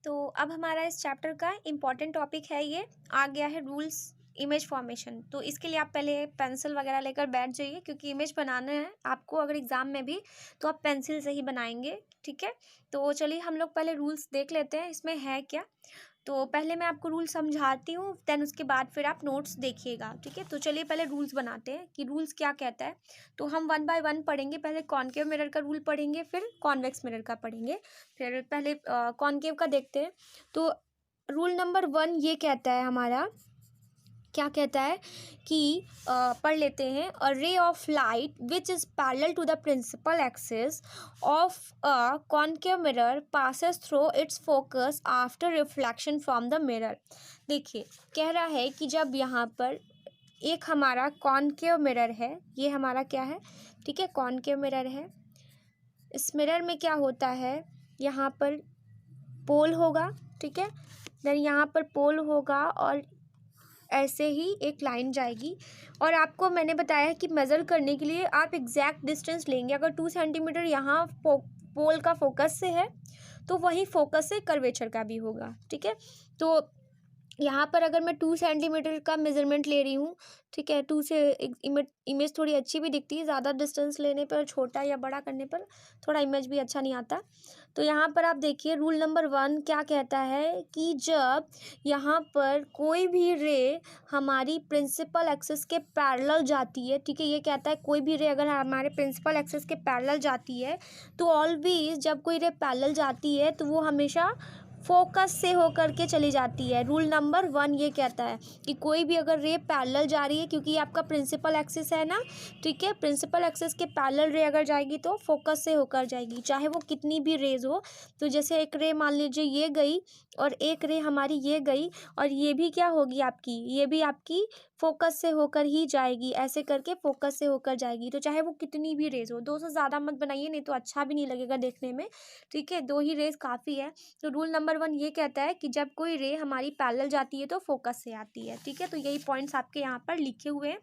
तो अब हमारा इस चैप्टर का इम्पॉर्टेंट टॉपिक है, ये आ गया है रूल्स इमेज फॉर्मेशन। तो इसके लिए आप पहले पेंसिल वगैरह लेकर बैठ जाइए, क्योंकि इमेज बनाना है आपको अगर एग्ज़ाम में भी, तो आप पेंसिल से ही बनाएंगे, ठीक है। तो चलिए हम लोग पहले रूल्स देख लेते हैं इसमें है क्या। तो पहले मैं आपको रूल समझाती हूँ, देन उसके बाद फिर आप नोट्स देखिएगा, ठीक है। तो चलिए पहले रूल्स बनाते हैं कि रूल्स क्या कहता है। तो हम 1 बाय 1 पढ़ेंगे, पहले कॉनकेव मिरर का रूल पढ़ेंगे, फिर कॉन्वेक्स मिरर का पढ़ेंगे, फिर पहले कॉनकेव का देखते हैं। तो रूल नंबर 1 ये कहता है हमारा, क्या कहता है कि पढ़ लेते हैं, a ray of light which is parallel to the principal axis of a concave mirror passes through its focus after reflection from the mirror. देखिए कह रहा है कि जब यहाँ पर एक हमारा कॉनकेव मिरर है, ये हमारा क्या है, ठीक है, कॉनकेव मिरर है। इस मिरर में क्या होता है, यहाँ पर पोल होगा, ठीक है, देन यहाँ पर पोल होगा और ऐसे ही एक लाइन जाएगी, और आपको मैंने बताया कि मेज़र करने के लिए आप एग्जैक्ट डिस्टेंस लेंगे। अगर 2 सेंटीमीटर यहाँ पोल का फोकस से है तो वही फोकस से कर्वेचर का भी होगा, ठीक है। तो यहाँ पर अगर मैं 2 सेंटीमीटर का मेज़रमेंट ले रही हूँ, ठीक है, 2 से इमेज थोड़ी अच्छी भी दिखती है, ज़्यादा डिस्टेंस लेने पर, छोटा या बड़ा करने पर थोड़ा इमेज भी अच्छा नहीं आता। तो यहाँ पर आप देखिए रूल नंबर 1 क्या कहता है कि जब यहाँ पर कोई भी रे हमारी प्रिंसिपल एक्सिस के पैरेलल जाती है, ठीक है, ये कहता है कोई भी रे अगर हमारे प्रिंसिपल एक्सिस के पैरेलल जाती है, तो ऑलवेज जब कोई रे पैरेलल जाती है तो वो हमेशा फोकस से होकर के चली जाती है। रूल नंबर 1 ये कहता है कि कोई भी अगर रे पैरेलल जा रही है, क्योंकि ये आपका प्रिंसिपल एक्सिस है ना, ठीक है, प्रिंसिपल एक्सिस के पैरेलल रे अगर जाएगी तो फोकस से होकर जाएगी, चाहे वो कितनी भी रेज हो। तो जैसे एक रे मान लीजिए ये गई और एक रे हमारी ये गई, और ये भी क्या होगी आपकी, ये भी आपकी फोकस से होकर ही जाएगी, ऐसे करके फोकस से होकर जाएगी। तो चाहे वो कितनी भी रेज हो, 2 से ज़्यादा मत बनाइए, नहीं तो अच्छा भी नहीं लगेगा देखने में, ठीक है, 2 ही रेज काफ़ी है। तो रूल नंबर 1 ये कहता है कि जब कोई रे हमारी पैरेलल जाती है तो फोकस से आती है, ठीक है। तो यही पॉइंट्स आपके यहाँ पर लिखे हुए हैं।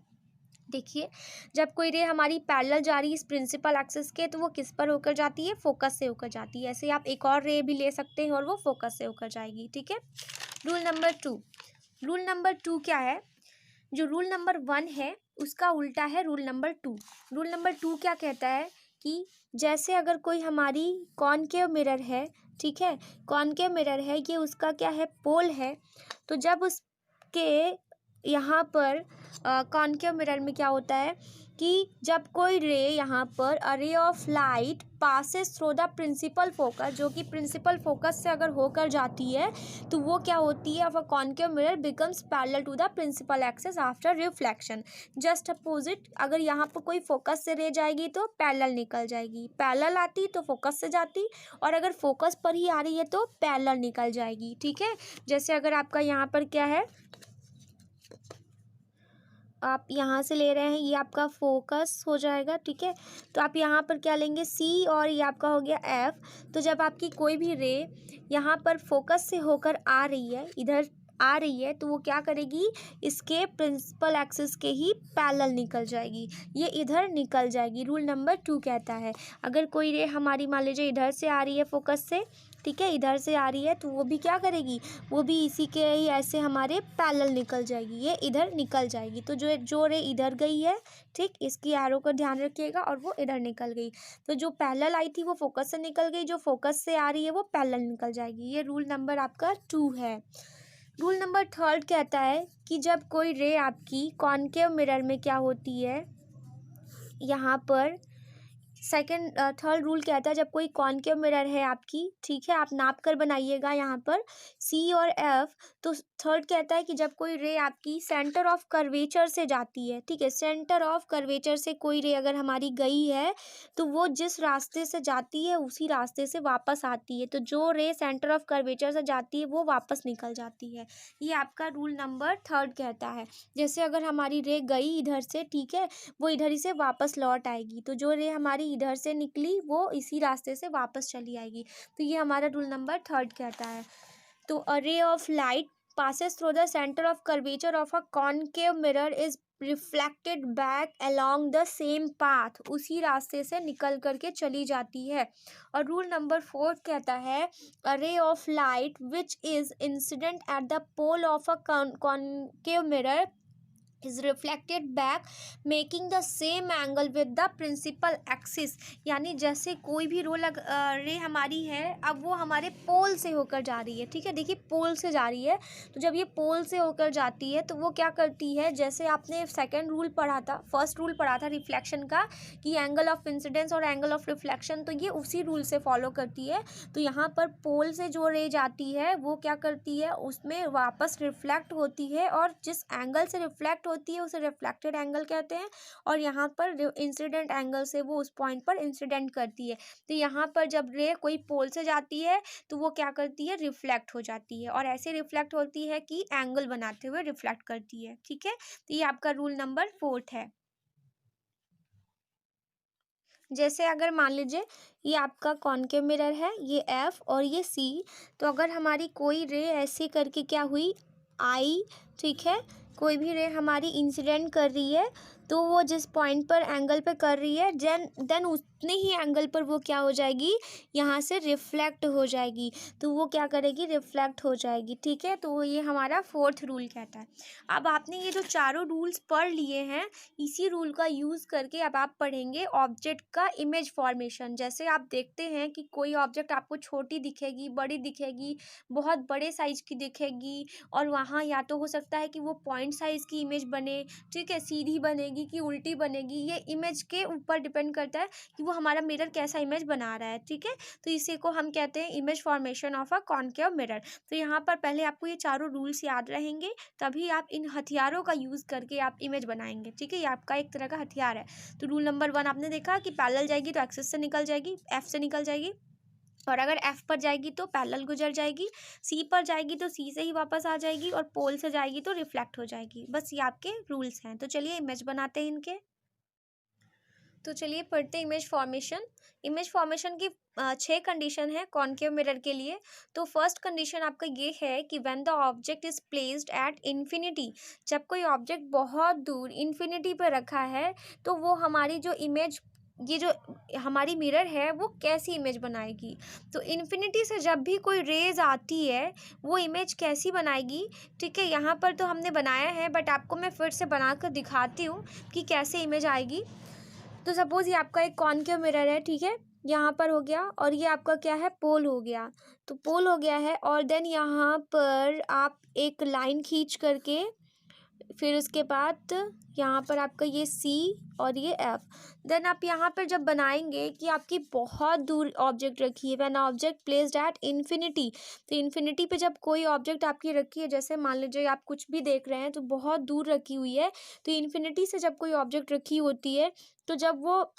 देखिए जब कोई रे हमारी पैरेलल जा रही है इस प्रिंसिपल एक्सिस के, तो वो किस पर होकर जाती है, फोकस से होकर जाती है। ऐसे आप एक और रे भी ले सकते हैं और वो फोकस से होकर जाएगी, ठीक है। रूल नंबर 2, रूल नंबर 2 क्या है? जो रूल नंबर 1 है उसका उल्टा है रूल नंबर 2। रूल नंबर 2 क्या कहता है कि जैसे अगर कोई हमारी कॉनकेव मिरर है, ठीक है, कॉनकेव मिरर है, ये उसका क्या है, पोल है, तो जब उसके यहाँ पर कॉनकेव मिरर में क्या होता है कि जब कोई रे यहाँ पर a ray of light passes through the principal focus, जो कि प्रिंसिपल फोकस से अगर होकर जाती है तो वो क्या होती है, a concave mirror becomes parallel to the principal axis after reflection. Just opposite, अगर यहाँ पर कोई फोकस से रे जाएगी तो पैरेलल निकल जाएगी, पैरेलल आती तो फोकस से जाती, और अगर फोकस पर ही आ रही है तो पैरेलल निकल जाएगी। ठीक है, जैसे अगर आपका यहाँ पर क्या है, आप यहाँ से ले रहे हैं, ये आपका फोकस हो जाएगा, ठीक है, तो आप यहाँ पर क्या लेंगे, सी, और ये आपका हो गया एफ। तो जब आपकी कोई भी रे यहाँ पर फोकस से होकर आ रही है, इधर आ रही है, तो वो क्या करेगी, इसके प्रिंसिपल एक्सिस के ही पैरेलल निकल जाएगी, ये इधर निकल जाएगी। रूल नंबर 2 कहता है अगर कोई रे हमारी मान लीजिए इधर से आ रही है फोकस से, ठीक है, इधर से आ रही है, तो वो भी क्या करेगी, वो भी इसी के ही ऐसे हमारे पैरेलल निकल जाएगी, ये इधर निकल जाएगी। तो जो रे इधर गई है, ठीक, इसकी एरो का ध्यान रखिएगा, और वो इधर निकल गई, तो जो पैरेलल आई थी वो फोकस से निकल गई, जो फोकस से आ रही है वो पैरेलल निकल जाएगी। ये रूल नंबर आपका 2 है। रूल नंबर 3 कहता है कि जब कोई रे आपकी कॉनकेव मिरर में क्या होती है, यहाँ पर थर्ड रूल कहता है जब कोई कॉनकेव मिरर है आपकी, ठीक है, आप नाप कर बनाइएगा यहाँ पर सी और एफ। तो थर्ड कहता है कि जब कोई रे आपकी सेंटर ऑफ कर्वेचर से जाती है, ठीक है, सेंटर ऑफ कर्वेचर से कोई रे अगर हमारी गई है तो वो जिस रास्ते से जाती है उसी रास्ते से वापस आती है, तो जो रे सेंटर ऑफ कर्वेचर से जाती है वो वापस निकल जाती है। ये आपका रूल नंबर 3 कहता है। जैसे अगर हमारी रे गई इधर से, ठीक है, वो इधर ही से वापस लौट आएगी, तो जो रे हमारी इधर से निकली वो इसी रास्ते से वापस चली आएगी, तो ये हमारा रूल नंबर 3 कहता है। तो a ray of light passes through the center of curvature of a concave mirror is reflected back along the same path, उसी रास्ते से निकल करके चली जाती है। और रूल नंबर 4 कहता है a ray of light which is incident at the pole of a concave mirror is reflected back making the same angle with the principal axis। यानी जैसे कोई भी रे हमारी है, अब वो हमारे पोल से होकर जा रही है, ठीक है, देखिए पोल से जा रही है, तो जब ये पोल से होकर जाती है तो वो क्या करती है, जैसे आपने सेकंड रूल पढ़ा था, फर्स्ट रूल पढ़ा था रिफ्लेक्शन का कि एंगल ऑफ इंसिडेंस और एंगल ऑफ रिफ्लेक्शन, तो ये उसी रूल से फॉलो करती है। तो यहाँ पर पोल से जो रे जाती है वो क्या करती है, उसमें वापस रिफ्लेक्ट होती है, और जिस एंगल से रिफ्लेक्ट होती है उसे रिफ्लेक्टेड एंगल कहते हैं, और यहाँ पर इंसिडेंट एंगल से वो उस पॉइंट पर इंसिडेंट करती है। तो यहाँ पर जब रे कोई पोल से जाती है तो वो क्या करती है, रिफ्लेक्ट हो जाती है, और ऐसे रिफ्लेक्ट होती है कि एंगल बनाते हुए रिफ्लेक्ट करती है। ठीक है, तो ये आपका रूल नंबर 4 है। जैसे अगर मान लीजिए ये आपका कॉनकेव मिरर है, ये एफ और ये सी, तो अगर हमारी कोई रे ऐसे करके क्या हुई, आई, ठीक है, कोई भी रे हमारी इंसिडेंट कर रही है, तो वो जिस पॉइंट पर एंगल पे कर रही है देन उतने ही एंगल पर वो क्या हो जाएगी, यहाँ से रिफ्लेक्ट हो जाएगी, तो वो क्या करेगी, रिफ्लेक्ट हो जाएगी। ठीक है, तो ये हमारा 4th रूल कहता है। अब आपने ये जो चारों रूल्स पढ़ लिए हैं, इसी रूल का यूज़ करके अब आप पढ़ेंगे ऑब्जेक्ट का इमेज फॉर्मेशन। जैसे आप देखते हैं कि कोई ऑब्जेक्ट आपको छोटी दिखेगी, बड़ी दिखेगी, बहुत बड़े साइज की दिखेगी, और वहाँ या तो हो सकता है कि वो पॉइंट साइज की इमेज बने, ठीक है, सीधी बनेगी कि उल्टी बनेगी, ये इमेज के ऊपर डिपेंड करता है कि वो हमारा मिरर कैसा इमेज बना रहा है। ठीक है, तो इसी को हम कहते हैं image formation of a concave mirror. तो यहाँ पर पहले आपको ये चारों रूल्स याद रहेंगे, तभी आप इन हथियारों का यूज़ करके आप इमेज बनाएंगे। ठीक है, ये आपका एक तरह का हथियार है। तो रूल नंबर 1 आपने देखा कि पैरेलल जाएगी तो एक्सिस से निकल जाएगी, एफ से निकल जाएगी, और अगर एफ पर जाएगी तो पैरेलल गुजर जाएगी, सी पर जाएगी तो सी से ही वापस आ जाएगी, और पोल से जाएगी तो रिफ्लेक्ट हो जाएगी। बस ये आपके रूल्स हैं। तो चलिए इमेज बनाते हैं इनके। तो चलिए पढ़ते हैं इमेज फॉर्मेशन। इमेज फॉर्मेशन की 6 कंडीशन है कॉनकेव मिरर के लिए। तो फर्स्ट कंडीशन आपका ये है कि when the object is placed at infinity, जब कोई ऑब्जेक्ट बहुत दूर इन्फिनिटी पर रखा है तो वो हमारी जो इमेज ये जो हमारी मिरर है वो कैसी इमेज बनाएगी। तो इन्फिनिटी से जब भी कोई रेज आती है वो इमेज कैसी बनाएगी, ठीक है। यहाँ पर तो हमने बनाया है, बट आपको मैं फिर से बना कर दिखाती हूँ कि कैसे इमेज आएगी। तो सपोज़ ये आपका एक कॉनकेव मिरर है, ठीक है, यहाँ पर हो गया, और ये आपका क्या है, पोल हो गया। तो पोल हो गया है, और देन यहाँ पर आप एक लाइन खींच करके फिर उसके बाद यहाँ पर आपका ये सी और ये एफ, देन आप यहाँ पर जब बनाएंगे कि आपकी बहुत दूर ऑब्जेक्ट रखी है, when object placed at infinity, तो इन्फिनिटी पे जब कोई ऑब्जेक्ट आपकी रखी है, जैसे मान लीजिए आप कुछ भी देख रहे हैं तो बहुत दूर रखी हुई है, तो इन्फिनिटी से जब कोई ऑब्जेक्ट रखी होती है, तो जब वो,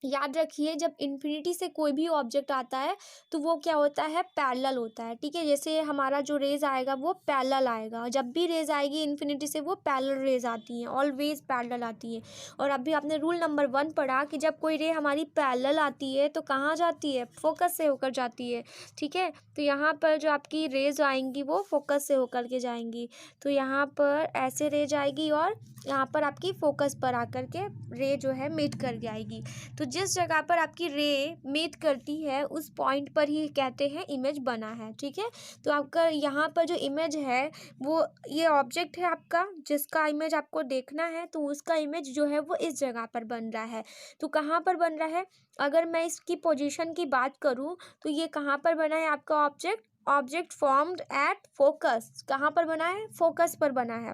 याद रखिए, जब इन्फिनिटी से कोई भी ऑब्जेक्ट आता है तो वो क्या होता है, पैरेलल होता है, ठीक है। जैसे हमारा जो रेज आएगा वो पैरेलल आएगा, जब भी रेज आएगी इन्फिनिटी से वो पैरेलल रेज आती हैं, ऑलवेज पैरेलल आती है। और अभी आपने रूल नंबर 1 पढ़ा कि जब कोई रे हमारी पैरेलल आती है तो कहाँ जाती है, फोकस से होकर जाती है, ठीक है। तो यहाँ पर जो आपकी रेज आएंगी वो फोकस से होकर के जाएंगी। तो यहाँ पर ऐसे रेज आएगी और यहाँ पर आपकी फोकस पर आकर के रे जो है मीट कर आएगी। तो जिस जगह पर आपकी रे मीट करती है उस पॉइंट पर ही कहते हैं इमेज बना है, ठीक है। तो आपका यहाँ पर जो इमेज है वो ये ऑब्जेक्ट है आपका, जिसका इमेज आपको देखना है, तो उसका इमेज जो है वो इस जगह पर बन रहा है। तो कहाँ पर बन रहा है, अगर मैं इसकी पोजीशन की बात करूँ तो ये कहाँ पर बना है आपका ऑब्जेक्ट फॉर्म्ड एट फोकस, कहाँ पर बना है, फोकस पर बना है।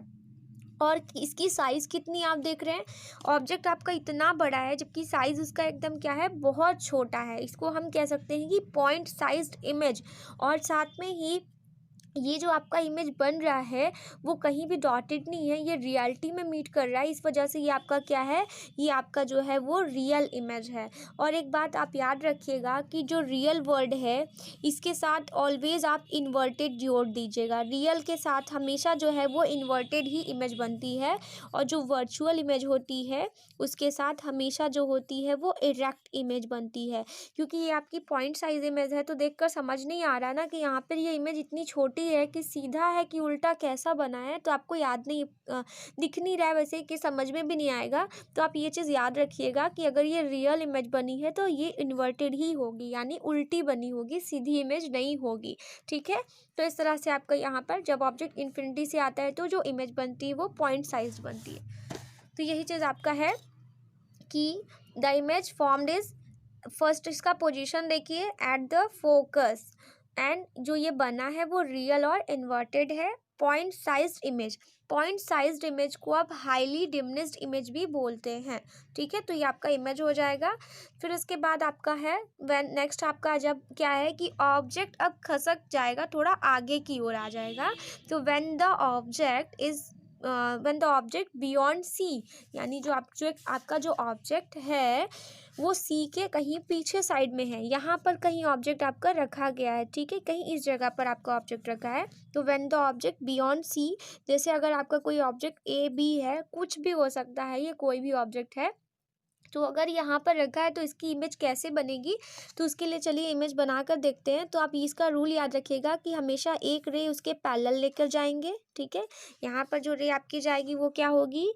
और इसकी साइज़ कितनी आप देख रहे हैं, ऑब्जेक्ट आपका इतना बड़ा है जबकि साइज़ उसका एकदम क्या है, बहुत छोटा है। इसको हम कह सकते हैं कि पॉइंट साइज्ड इमेज। और साथ में ही ये जो आपका इमेज बन रहा है वो कहीं भी डॉटेड नहीं है, ये रियलिटी में मीट कर रहा है, इस वजह से ये आपका क्या है, ये आपका जो है वो रियल इमेज है। और एक बात आप याद रखिएगा कि जो रियल वर्ड है इसके साथ ऑलवेज आप इन्वर्टेड जोड़ दीजिएगा, रियल के साथ हमेशा जो है वो इन्वर्टेड ही इमेज बनती है, और जो वर्चुअल इमेज होती है उसके साथ हमेशा जो होती है वो इरेक्ट इमेज बनती है। क्योंकि ये आपकी पॉइंट साइज इमेज है तो देखकर समझ नहीं आ रहा ना कि यहाँ पर ये इमेज इतनी छोटी है कि सीधा है कि उल्टा कैसा बना है, तो आपको याद नहीं, दिख नहीं रहा है वैसे कि समझ में भी नहीं आएगा। तो आप ये चीज़ याद रखिएगा कि अगर ये रियल इमेज बनी है तो ये इन्वर्टेड ही होगी, यानी उल्टी बनी होगी, सीधी इमेज नहीं होगी, ठीक है। तो इस तरह से आपका यहाँ पर जब ऑब्जेक्ट इन्फिनिटी से आता है तो जो इमेज बनती है वो पॉइंट साइज बनती है। तो यही चीज़ आपका है कि the image formed is, first इसका पोजीशन देखिए एट द फोकस, एंड जो ये बना है वो रियल और इन्वर्टेड है, point sized image. Point sized image को आप हाईली डिमिनिश्ड इमेज भी बोलते हैं, ठीक है। तो ये आपका इमेज हो जाएगा। फिर उसके बाद आपका है व्हेन, नेक्स्ट आपका जब क्या है कि ऑब्जेक्ट अब खसक जाएगा, थोड़ा आगे की ओर आ जाएगा, तो when the object beyond C, यानी जो आपका जो ऑब्जेक्ट है वो सी के कहीं पीछे साइड में है, यहाँ पर कहीं ऑब्जेक्ट आपका रखा गया है, ठीक है, कहीं इस जगह पर आपका ऑब्जेक्ट रखा है। तो when the object beyond C, जैसे अगर आपका कोई ऑब्जेक्ट ए बी है, कुछ भी हो सकता है, ये कोई भी ऑब्जेक्ट है, तो अगर यहाँ पर रखा है तो इसकी इमेज कैसे बनेगी, तो उसके लिए चलिए इमेज बनाकर देखते हैं। तो आप इसका रूल याद रखिएगा कि हमेशा एक रे उसके पैरेलल लेकर जाएंगे, ठीक है। यहाँ पर जो रे आपकी जाएगी वो क्या होगी,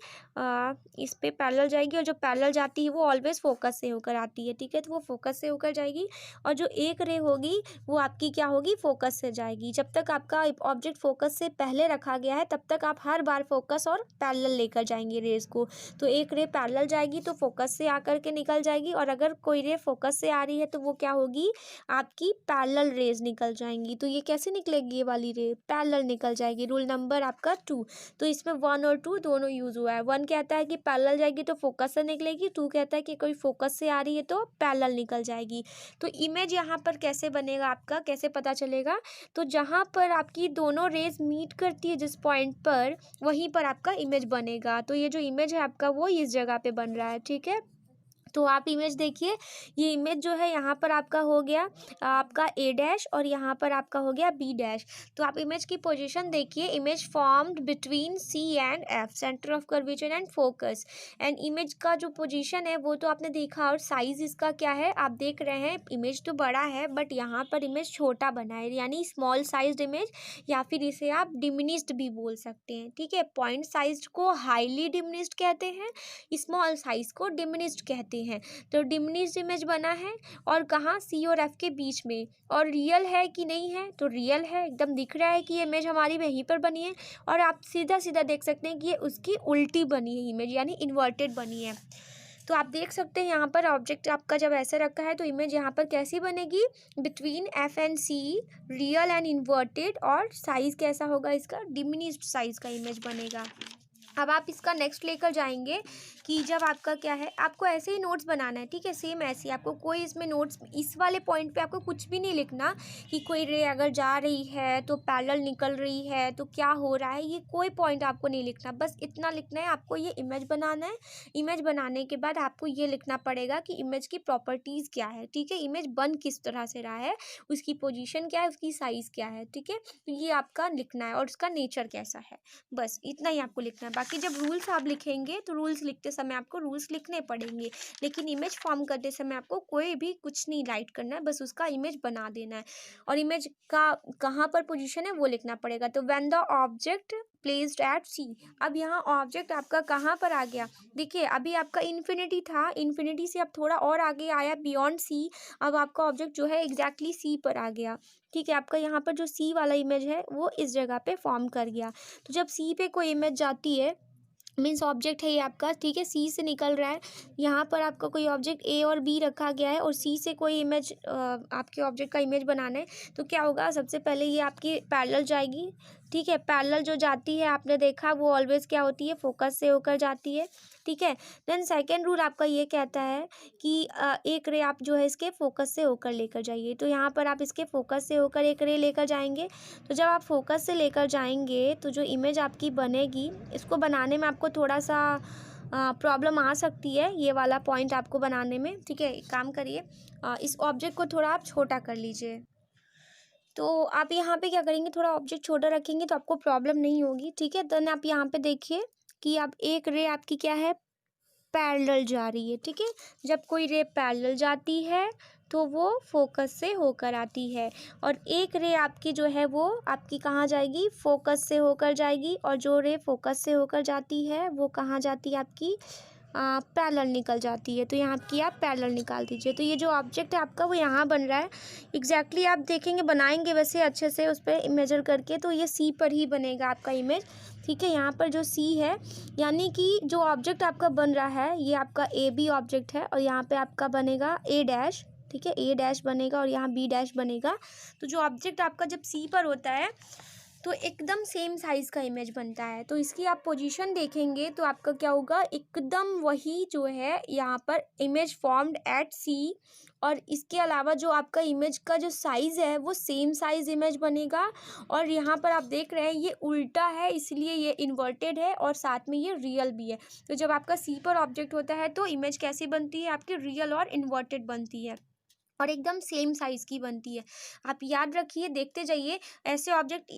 इस पे पैरेलल जाएगी, और जो पैरेलल जाती है वो ऑलवेज फोकस से होकर आती है, ठीक है। तो वो फोकस से होकर जाएगी, और जो एक रे होगी वो आपकी क्या होगी, फोकस से जाएगी। जब तक आपका ऑब्जेक्ट फोकस से पहले रखा गया है तब तक आप हर बार फोकस और पैरेलल लेकर जाएंगे रेस को। तो एक रे पैरेलल जाएगी तो फोकस से आकर के निकल जाएगी, और अगर कोई रे फोकस से आ रही है तो वो क्या होगी, आपकी पैरेलल रेज निकल जाएंगी। तो ये कैसे निकलेगी, ये वाली रे पैरेलल निकल जाएगी। रूल नंबर आपका 2। तो इसमें 1 और 2 दोनों यूज हुआ है। 1 कहता है कि पैरेलल जाएगी तो फोकस से निकलेगी, 2 कहता है कि कोई फोकस से आ रही है तो पैरेलल निकल जाएगी। तो इमेज यहाँ पर कैसे बनेगा आपका, कैसे पता चलेगा, तो जहाँ पर आपकी दोनों रेज मीट करती है जिस पॉइंट पर, वहीं पर आपका इमेज बनेगा। तो ये जो इमेज है आपका वो इस जगह पे बन रहा है, ठीक है। तो आप इमेज देखिए, ये इमेज जो है यहाँ पर आपका हो गया आपका ए डैश, और यहाँ पर आपका हो गया बी डैश। तो आप इमेज की पोजीशन देखिए, image formed between C and F, centre of curvature and focus. And image का जो पोजीशन है वो तो आपने देखा, और साइज इसका क्या है आप देख रहे हैं, इमेज तो बड़ा है बट यहाँ पर इमेज छोटा बना है, यानी स्मॉल साइज्ड इमेज, या फिर इसे आप डिमिनिश्ड भी बोल सकते हैं, ठीक है। पॉइंट साइज को हाईली डिमिनिश्ड कहते हैं, स्मॉल साइज को डिमिनिश्ड कहते हैं। हैं। तो डिमिनिश्ड इमेज बना है और कहाँ, सी और एफ के बीच में। और रियल है कि नहीं है, तो रियल है, एकदम दिख रहा है कि ये इमेज हमारी वहीं पर बनी है। और आप सीधा सीधा देख सकते हैं कि ये उसकी उल्टी बनी है इमेज, यानी इन्वर्टेड बनी है। तो आप देख सकते हैं यहाँ पर ऑब्जेक्ट आपका जब ऐसे रखा है तो इमेज यहाँ पर कैसी बनेगी, between F and C, real and inverted. और साइज कैसा होगा इसका, डिमिनिश्ड साइज का इमेज बनेगा। अब आप इसका नेक्स्ट लेकर जाएंगे कि जब आपका क्या है, आपको ऐसे ही नोट्स बनाना है, ठीक है, सेम ऐसे ही। आपको कोई इसमें नोट्स, इस वाले पॉइंट पे आपको कुछ भी नहीं लिखना कि कोई रे अगर जा रही है तो पैरेलल निकल रही है तो क्या हो रहा है, ये कोई पॉइंट आपको नहीं लिखना। बस इतना लिखना है, आपको ये इमेज बनाना है। इमेज बनाने के बाद आपको ये लिखना पड़ेगा कि इमेज की प्रॉपर्टीज़ क्या है, ठीक है, इमेज बन किस तरह से रहा है, उसकी पोजीशन क्या है, उसकी साइज़ क्या है, ठीक है। तो ये आपका लिखना है और उसका नेचर कैसा है, बस इतना ही आपको लिखना है। बाकी जब रूल्स आप लिखेंगे तो रूल्स लिखते समय आपको रूल्स लिखने पड़ेंगे, लेकिन इमेज फॉर्म करते समय आपको कोई भी कुछ नहीं राइट करना है, बस उसका इमेज बना देना है। और इमेज का कहाँ पर पोजीशन है वो लिखना पड़ेगा। तो when the object placed at C, अब यहाँ ऑब्जेक्ट आपका कहाँ पर आ गया, देखिए अभी आपका इन्फिनिटी था, इन्फिनिटी से अब थोड़ा और आगे आया बियॉन्ड सी। अब आपका ऑब्जेक्ट जो है एग्जैक्टली सी पर आ गया, ठीक है। आपका यहाँ पर जो सी वाला इमेज है वो इस जगह पे फॉर्म कर गया। तो जब सी पे कोई इमेज जाती है, मीन्स ऑब्जेक्ट है ये आपका, ठीक है, सी से निकल रहा है, यहाँ पर आपका कोई ऑब्जेक्ट ए और बी रखा गया है और सी से कोई इमेज आपके ऑब्जेक्ट का इमेज बनाना है, तो क्या होगा, सबसे पहले ये आपकी पैरेलल जाएगी, ठीक है। पैरेलल जो जाती है आपने देखा वो ऑलवेज क्या होती है, फोकस से होकर जाती है, ठीक है। देन सेकेंड रूल आपका ये कहता है कि एक रे आप जो है इसके फोकस से होकर लेकर जाइए। तो यहाँ पर आप इसके फोकस से होकर एक रे लेकर जाएंगे। तो जब आप फोकस से लेकर जाएंगे तो जो इमेज आपकी बनेगी, इसको बनाने में आपको थोड़ा सा प्रॉब्लम आ सकती है, ये वाला पॉइंट आपको बनाने में, ठीक है। एक काम करिए, इस ऑब्जेक्ट को थोड़ा आप छोटा कर लीजिए। तो आप यहाँ पे क्या करेंगे, थोड़ा ऑब्जेक्ट छोटा रखेंगे तो आपको प्रॉब्लम नहीं होगी, ठीक है। देन आप यहाँ पे देखिए कि अब एक रे आपकी क्या है, पैरेलल जा रही है, ठीक है। जब कोई रे पैरेलल जाती है तो वो फोकस से होकर आती है, और एक रे आपकी जो है वो आपकी कहाँ जाएगी, फोकस से होकर जाएगी। और जो रे फोकस से होकर जाती है वो कहाँ जाती है आपकी, पैरेलल निकल जाती है। तो यहाँ की आप पैरेलल निकाल दीजिए। तो ये जो ऑब्जेक्ट है आपका वो यहाँ बन रहा है, एग्जैक्टली आप देखेंगे, बनाएंगे वैसे अच्छे से उस पर मेजर करके, तो ये सी पर ही बनेगा आपका इमेज, ठीक है। यहाँ पर जो सी है, यानी कि जो ऑब्जेक्ट आपका बन रहा है ये आपका ए बी ऑब्जेक्ट है, और यहाँ पे आपका बनेगा ए डैश, ठीक है, ए डैश बनेगा और यहाँ बी डैश बनेगा। तो जो ऑब्जेक्ट आपका जब सी पर होता है तो एकदम सेम साइज़ का इमेज बनता है। तो इसकी आप पोजीशन देखेंगे तो आपका क्या होगा, एकदम वही जो है यहाँ पर इमेज फॉर्म्ड एट सी। और इसके अलावा जो आपका इमेज का जो साइज़ है वो सेम साइज़ इमेज बनेगा। और यहाँ पर आप देख रहे हैं ये उल्टा है, इसलिए ये इन्वर्टेड है और साथ में ये रियल भी है। तो जब आपका सी पर ऑब्जेक्ट होता है तो इमेज कैसी बनती है, आपकी रियल और इन्वर्टेड बनती है और एकदम सेम साइज़ की बनती है। आप याद रखिए, देखते जाइए, ऐसे ऑब्जेक्ट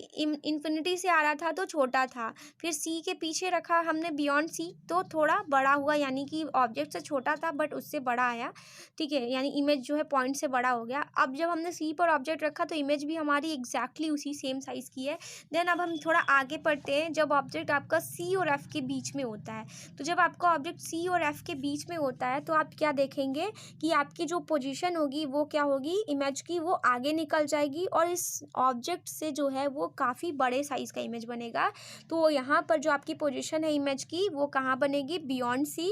इन्फिनिटी से आ रहा था तो छोटा था, फिर सी के पीछे रखा हमने बियॉन्ड सी तो थोड़ा बड़ा हुआ, यानी कि ऑब्जेक्ट से छोटा था बट उससे बड़ा आया, ठीक है, यानी इमेज जो है पॉइंट से बड़ा हो गया। अब जब हमने सी पर ऑब्जेक्ट रखा तो इमेज भी हमारी एग्जैक्टली उसी सेम साइज़ की है। देन अब हम थोड़ा आगे बढ़ते हैं, जब ऑब्जेक्ट आपका सी और एफ के बीच में होता है, तो जब आपका ऑब्जेक्ट सी और एफ के बीच में होता है तो आप क्या देखेंगे कि आपकी जो पोजीशन होगी वो क्या होगी, इमेज की वो आगे निकल जाएगी और इस ऑब्जेक्ट से जो है वो काफ़ी बड़े साइज़ का इमेज बनेगा। तो यहाँ पर जो आपकी पोजीशन है इमेज की वो कहाँ बनेगी, बियॉन्ड सी,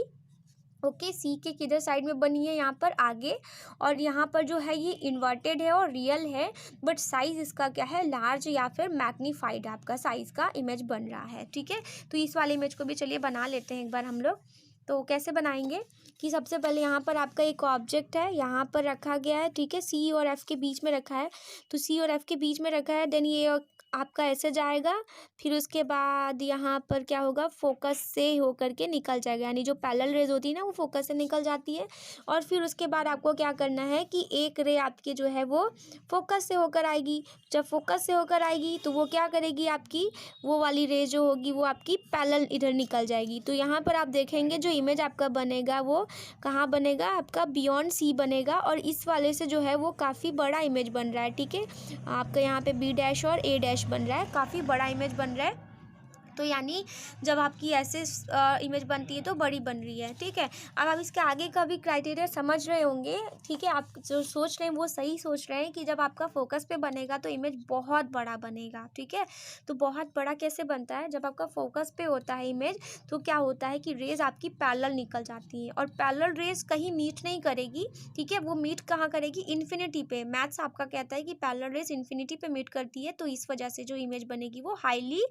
ओके। सी के किधर साइड में बनी है, यहाँ पर आगे। और यहाँ पर जो है ये इन्वर्टेड है और रियल है, बट साइज़ इसका क्या है, लार्ज या फिर मैग्नीफाइड आपका साइज़ का इमेज बन रहा है, ठीक है। तो इस वाले इमेज को भी चलिए बना लेते हैं एक बार हम लोग। तो कैसे बनाएंगे कि सबसे पहले यहाँ पर आपका एक ऑब्जेक्ट है, यहाँ पर रखा गया है, ठीक है, सी और एफ के बीच में रखा है। तो सी और एफ के बीच में रखा है, देन ये आपका ऐसे जाएगा, फिर उसके बाद यहाँ पर क्या होगा, फोकस से होकर के निकल जाएगा, यानी जो पैरेलल रेज होती है ना वो फोकस से निकल जाती है। और फिर उसके बाद आपको क्या करना है कि एक रे आपकी जो है वो फोकस से होकर आएगी। जब फोकस से होकर आएगी तो वो क्या करेगी, आपकी वो वाली रे जो होगी वो आपकी पैरेलल इधर निकल जाएगी। तो यहाँ पर आप देखेंगे जो इमेज आपका बनेगा वो कहाँ बनेगा, आपका बियॉन्ड सी बनेगा, और इस वाले से जो है वो काफ़ी बड़ा इमेज बन रहा है, ठीक है। आपका यहाँ पे बी डैश और ए डैश बन रहा है, काफ़ी बड़ा इमेज बन रहा है। तो यानी जब आपकी ऐसे इमेज बनती है तो बड़ी बन रही है, ठीक है। अब आप इसके आगे का भी क्राइटेरिया समझ रहे होंगे, ठीक है। आप जो सोच रहे हैं वो सही सोच रहे हैं कि जब आपका फोकस पे बनेगा तो इमेज बहुत बड़ा बनेगा, ठीक है। तो बहुत बड़ा कैसे बनता है, जब आपका फोकस पे होता है इमेज तो क्या होता है कि रेज आपकी पैरेलल निकल जाती है, और पैरेलल रेज कहीं मीट नहीं करेगी, ठीक है। वो मीट कहाँ करेगी, इन्फिनिटी पे। मैथ्स आपका कहता है कि पैरेलल रेज इन्फिनिटी पे मीट करती है, तो इस वजह से जो इमेज बनेगी वो हाईली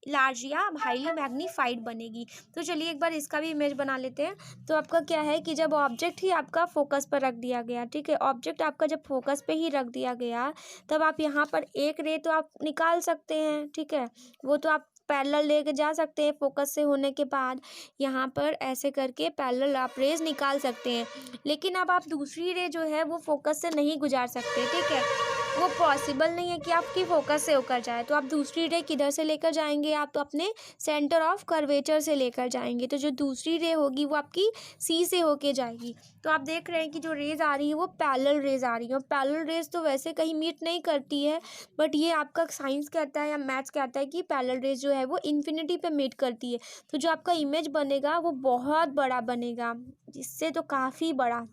लार्ज या हाईली मैग्नीफाइड बनेगी। तो चलिए एक बार इसका भी इमेज बना लेते हैं। तो आपका क्या है कि जब ऑब्जेक्ट ही आपका फोकस पर रख दिया गया, ठीक है, ऑब्जेक्ट आपका जब फोकस पे ही रख दिया गया, तब आप यहाँ पर एक रे तो आप निकाल सकते हैं, ठीक है। वो तो आप पैरेलल लेके जा सकते हैं, फोकस से होने के बाद यहाँ पर ऐसे करके पैरेलल आप रेज निकाल सकते हैं। लेकिन अब आप दूसरी रे जो है वो फोकस से नहीं गुजार सकते, ठीक है। वो पॉसिबल नहीं है कि आपकी फोकस से होकर जाए। तो आप दूसरी रे किधर से लेकर जाएंगे, आप तो अपने सेंटर ऑफ कर्वेचर से लेकर जाएंगे। तो जो दूसरी रे होगी वो आपकी सी से होके जाएगी। तो आप देख रहे हैं कि जो रेज आ रही है वो पैरेलल रेज आ रही है, और पैरेलल रेज तो वैसे कहीं मीट नहीं करती है, बट ये आपका साइंस कहता है या मैथ्स कहता है कि पैरेलल रेज जो है वो इन्फिनिटी पे मीट करती है। तो जो आपका इमेज बनेगा वो बहुत बड़ा बनेगा, जिससे तो काफ़ी बड़ा,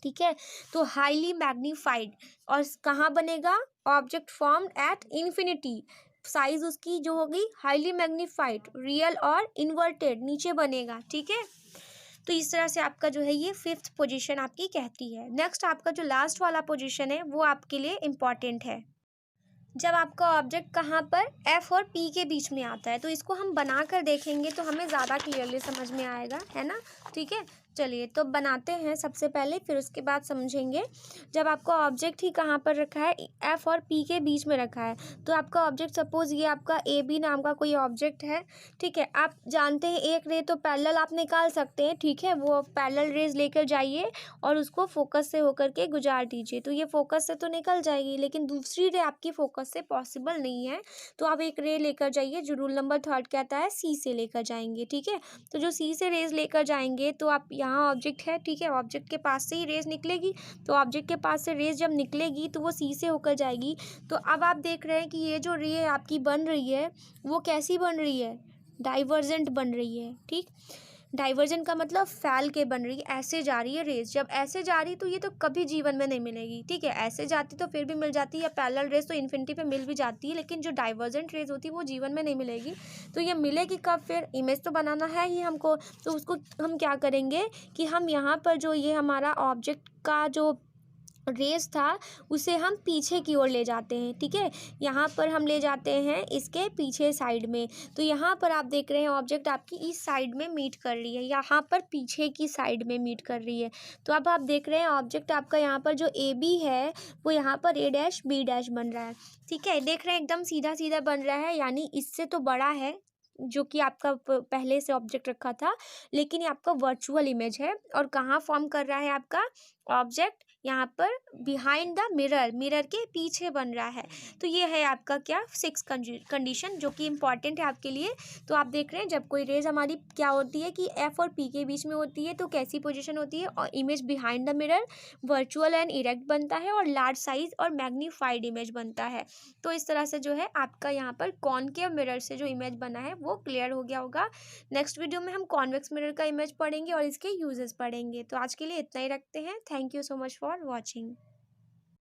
ठीक है। तो हाईली मैग्नीफाइड, और कहाँ बनेगा, object formed at infinity. Size उसकी जो होगी हाईली मैग्नीफाइड, रियल और इन्वर्टेड नीचे बनेगा, ठीक है। तो इस तरह से आपका जो है ये 5th पोजीशन आपकी कहती है। नेक्स्ट आपका जो लास्ट वाला पोजीशन है वो आपके लिए इम्पॉर्टेंट है। जब आपका ऑब्जेक्ट कहाँ पर F और P के बीच में आता है, तो इसको हम बना कर देखेंगे तो हमें ज़्यादा क्लियरली समझ में आएगा, है ना, ठीक है। चलिए तो बनाते हैं सबसे पहले, फिर उसके बाद समझेंगे। जब आपका ऑब्जेक्ट ही कहाँ पर रखा है, F और P के बीच में रखा है, तो आपका ऑब्जेक्ट सपोज ये आपका AB नाम का कोई ऑब्जेक्ट है, ठीक है। आप जानते हैं एक रे तो पैरेलल आप निकाल सकते हैं, ठीक है। वो पैरेलल रेज लेकर जाइए और उसको फोकस से होकर के गुजार दीजिए, तो ये फोकस से तो निकल जाएगी, लेकिन दूसरी रे आपकी फोकस से पॉसिबल नहीं है। तो आप एक रे लेकर जाइए, जो रूल नंबर 3 कहता है सी से लेकर जाएंगे, ठीक है। तो जो सी से रेज लेकर जाएंगे, तो आप यहाँ ऑब्जेक्ट है, ठीक है, ऑब्जेक्ट के पास से ही रेज निकलेगी। तो ऑब्जेक्ट के पास से रेज जब निकलेगी तो वो सी से होकर जाएगी। तो अब आप देख रहे हैं कि ये जो रे आपकी बन रही है वो कैसी बन रही है, डाइवर्जेंट बन रही है, ठीक। डाइवर्जेंट का मतलब फैल के बन रही है, ऐसे जा रही है रेस। जब ऐसे जा रही तो ये तो कभी जीवन में नहीं मिलेगी, ठीक है। ऐसे जाती तो फिर भी मिल जाती है, या पैरेलल रेस तो इन्फिनिटी पे मिल भी जाती है, लेकिन जो डाइवर्जेंट रेस होती है वो जीवन में नहीं मिलेगी। तो ये मिलेगी कब, फिर इमेज तो बनाना है ही हमको। तो उसको हम क्या करेंगे कि हम यहाँ पर जो ये हमारा ऑब्जेक्ट का जो रेस था उसे हम पीछे की ओर ले जाते हैं, ठीक है। यहाँ पर हम ले जाते हैं इसके पीछे साइड में। तो यहाँ पर आप देख रहे हैं ऑब्जेक्ट आपकी इस साइड में मीट कर रही है, यहाँ पर पीछे की साइड में मीट कर रही है। तो अब आप देख रहे हैं ऑब्जेक्ट आपका यहाँ पर जो ए बी है वो यहाँ पर A डैश B डैश बन रहा है, ठीक है। देख रहे हैं एकदम सीधा सीधा बन रहा है, यानी इससे तो बड़ा है जो कि आपका पहले से ऑब्जेक्ट रखा था, लेकिन ये आपका वर्चुअल इमेज है। और कहाँ फॉर्म कर रहा है आपका ऑब्जेक्ट, यहाँ पर बिहाइंड द मिरर, मिरर के पीछे बन रहा है। तो ये है आपका क्या 6 कंडीशन, जो कि इम्पॉर्टेंट है आपके लिए। तो आप देख रहे हैं जब कोई रेज हमारी क्या होती है कि F और P के बीच में होती है तो कैसी पोजीशन होती है, और image behind the mirror, virtual and erect बनता है, और लार्ज साइज और मैग्नीफाइड इमेज बनता है। तो इस तरह से जो है आपका यहाँ पर कॉनकेव मिरर से जो इमेज बना है वो क्लियर हो गया होगा। नेक्स्ट वीडियो में हम कॉन्वेक्स मिरर का इमेज पढ़ेंगे और इसके यूजेस पढ़ेंगे। तो आज के लिए इतना ही रखते हैं। Thank you so much for watching.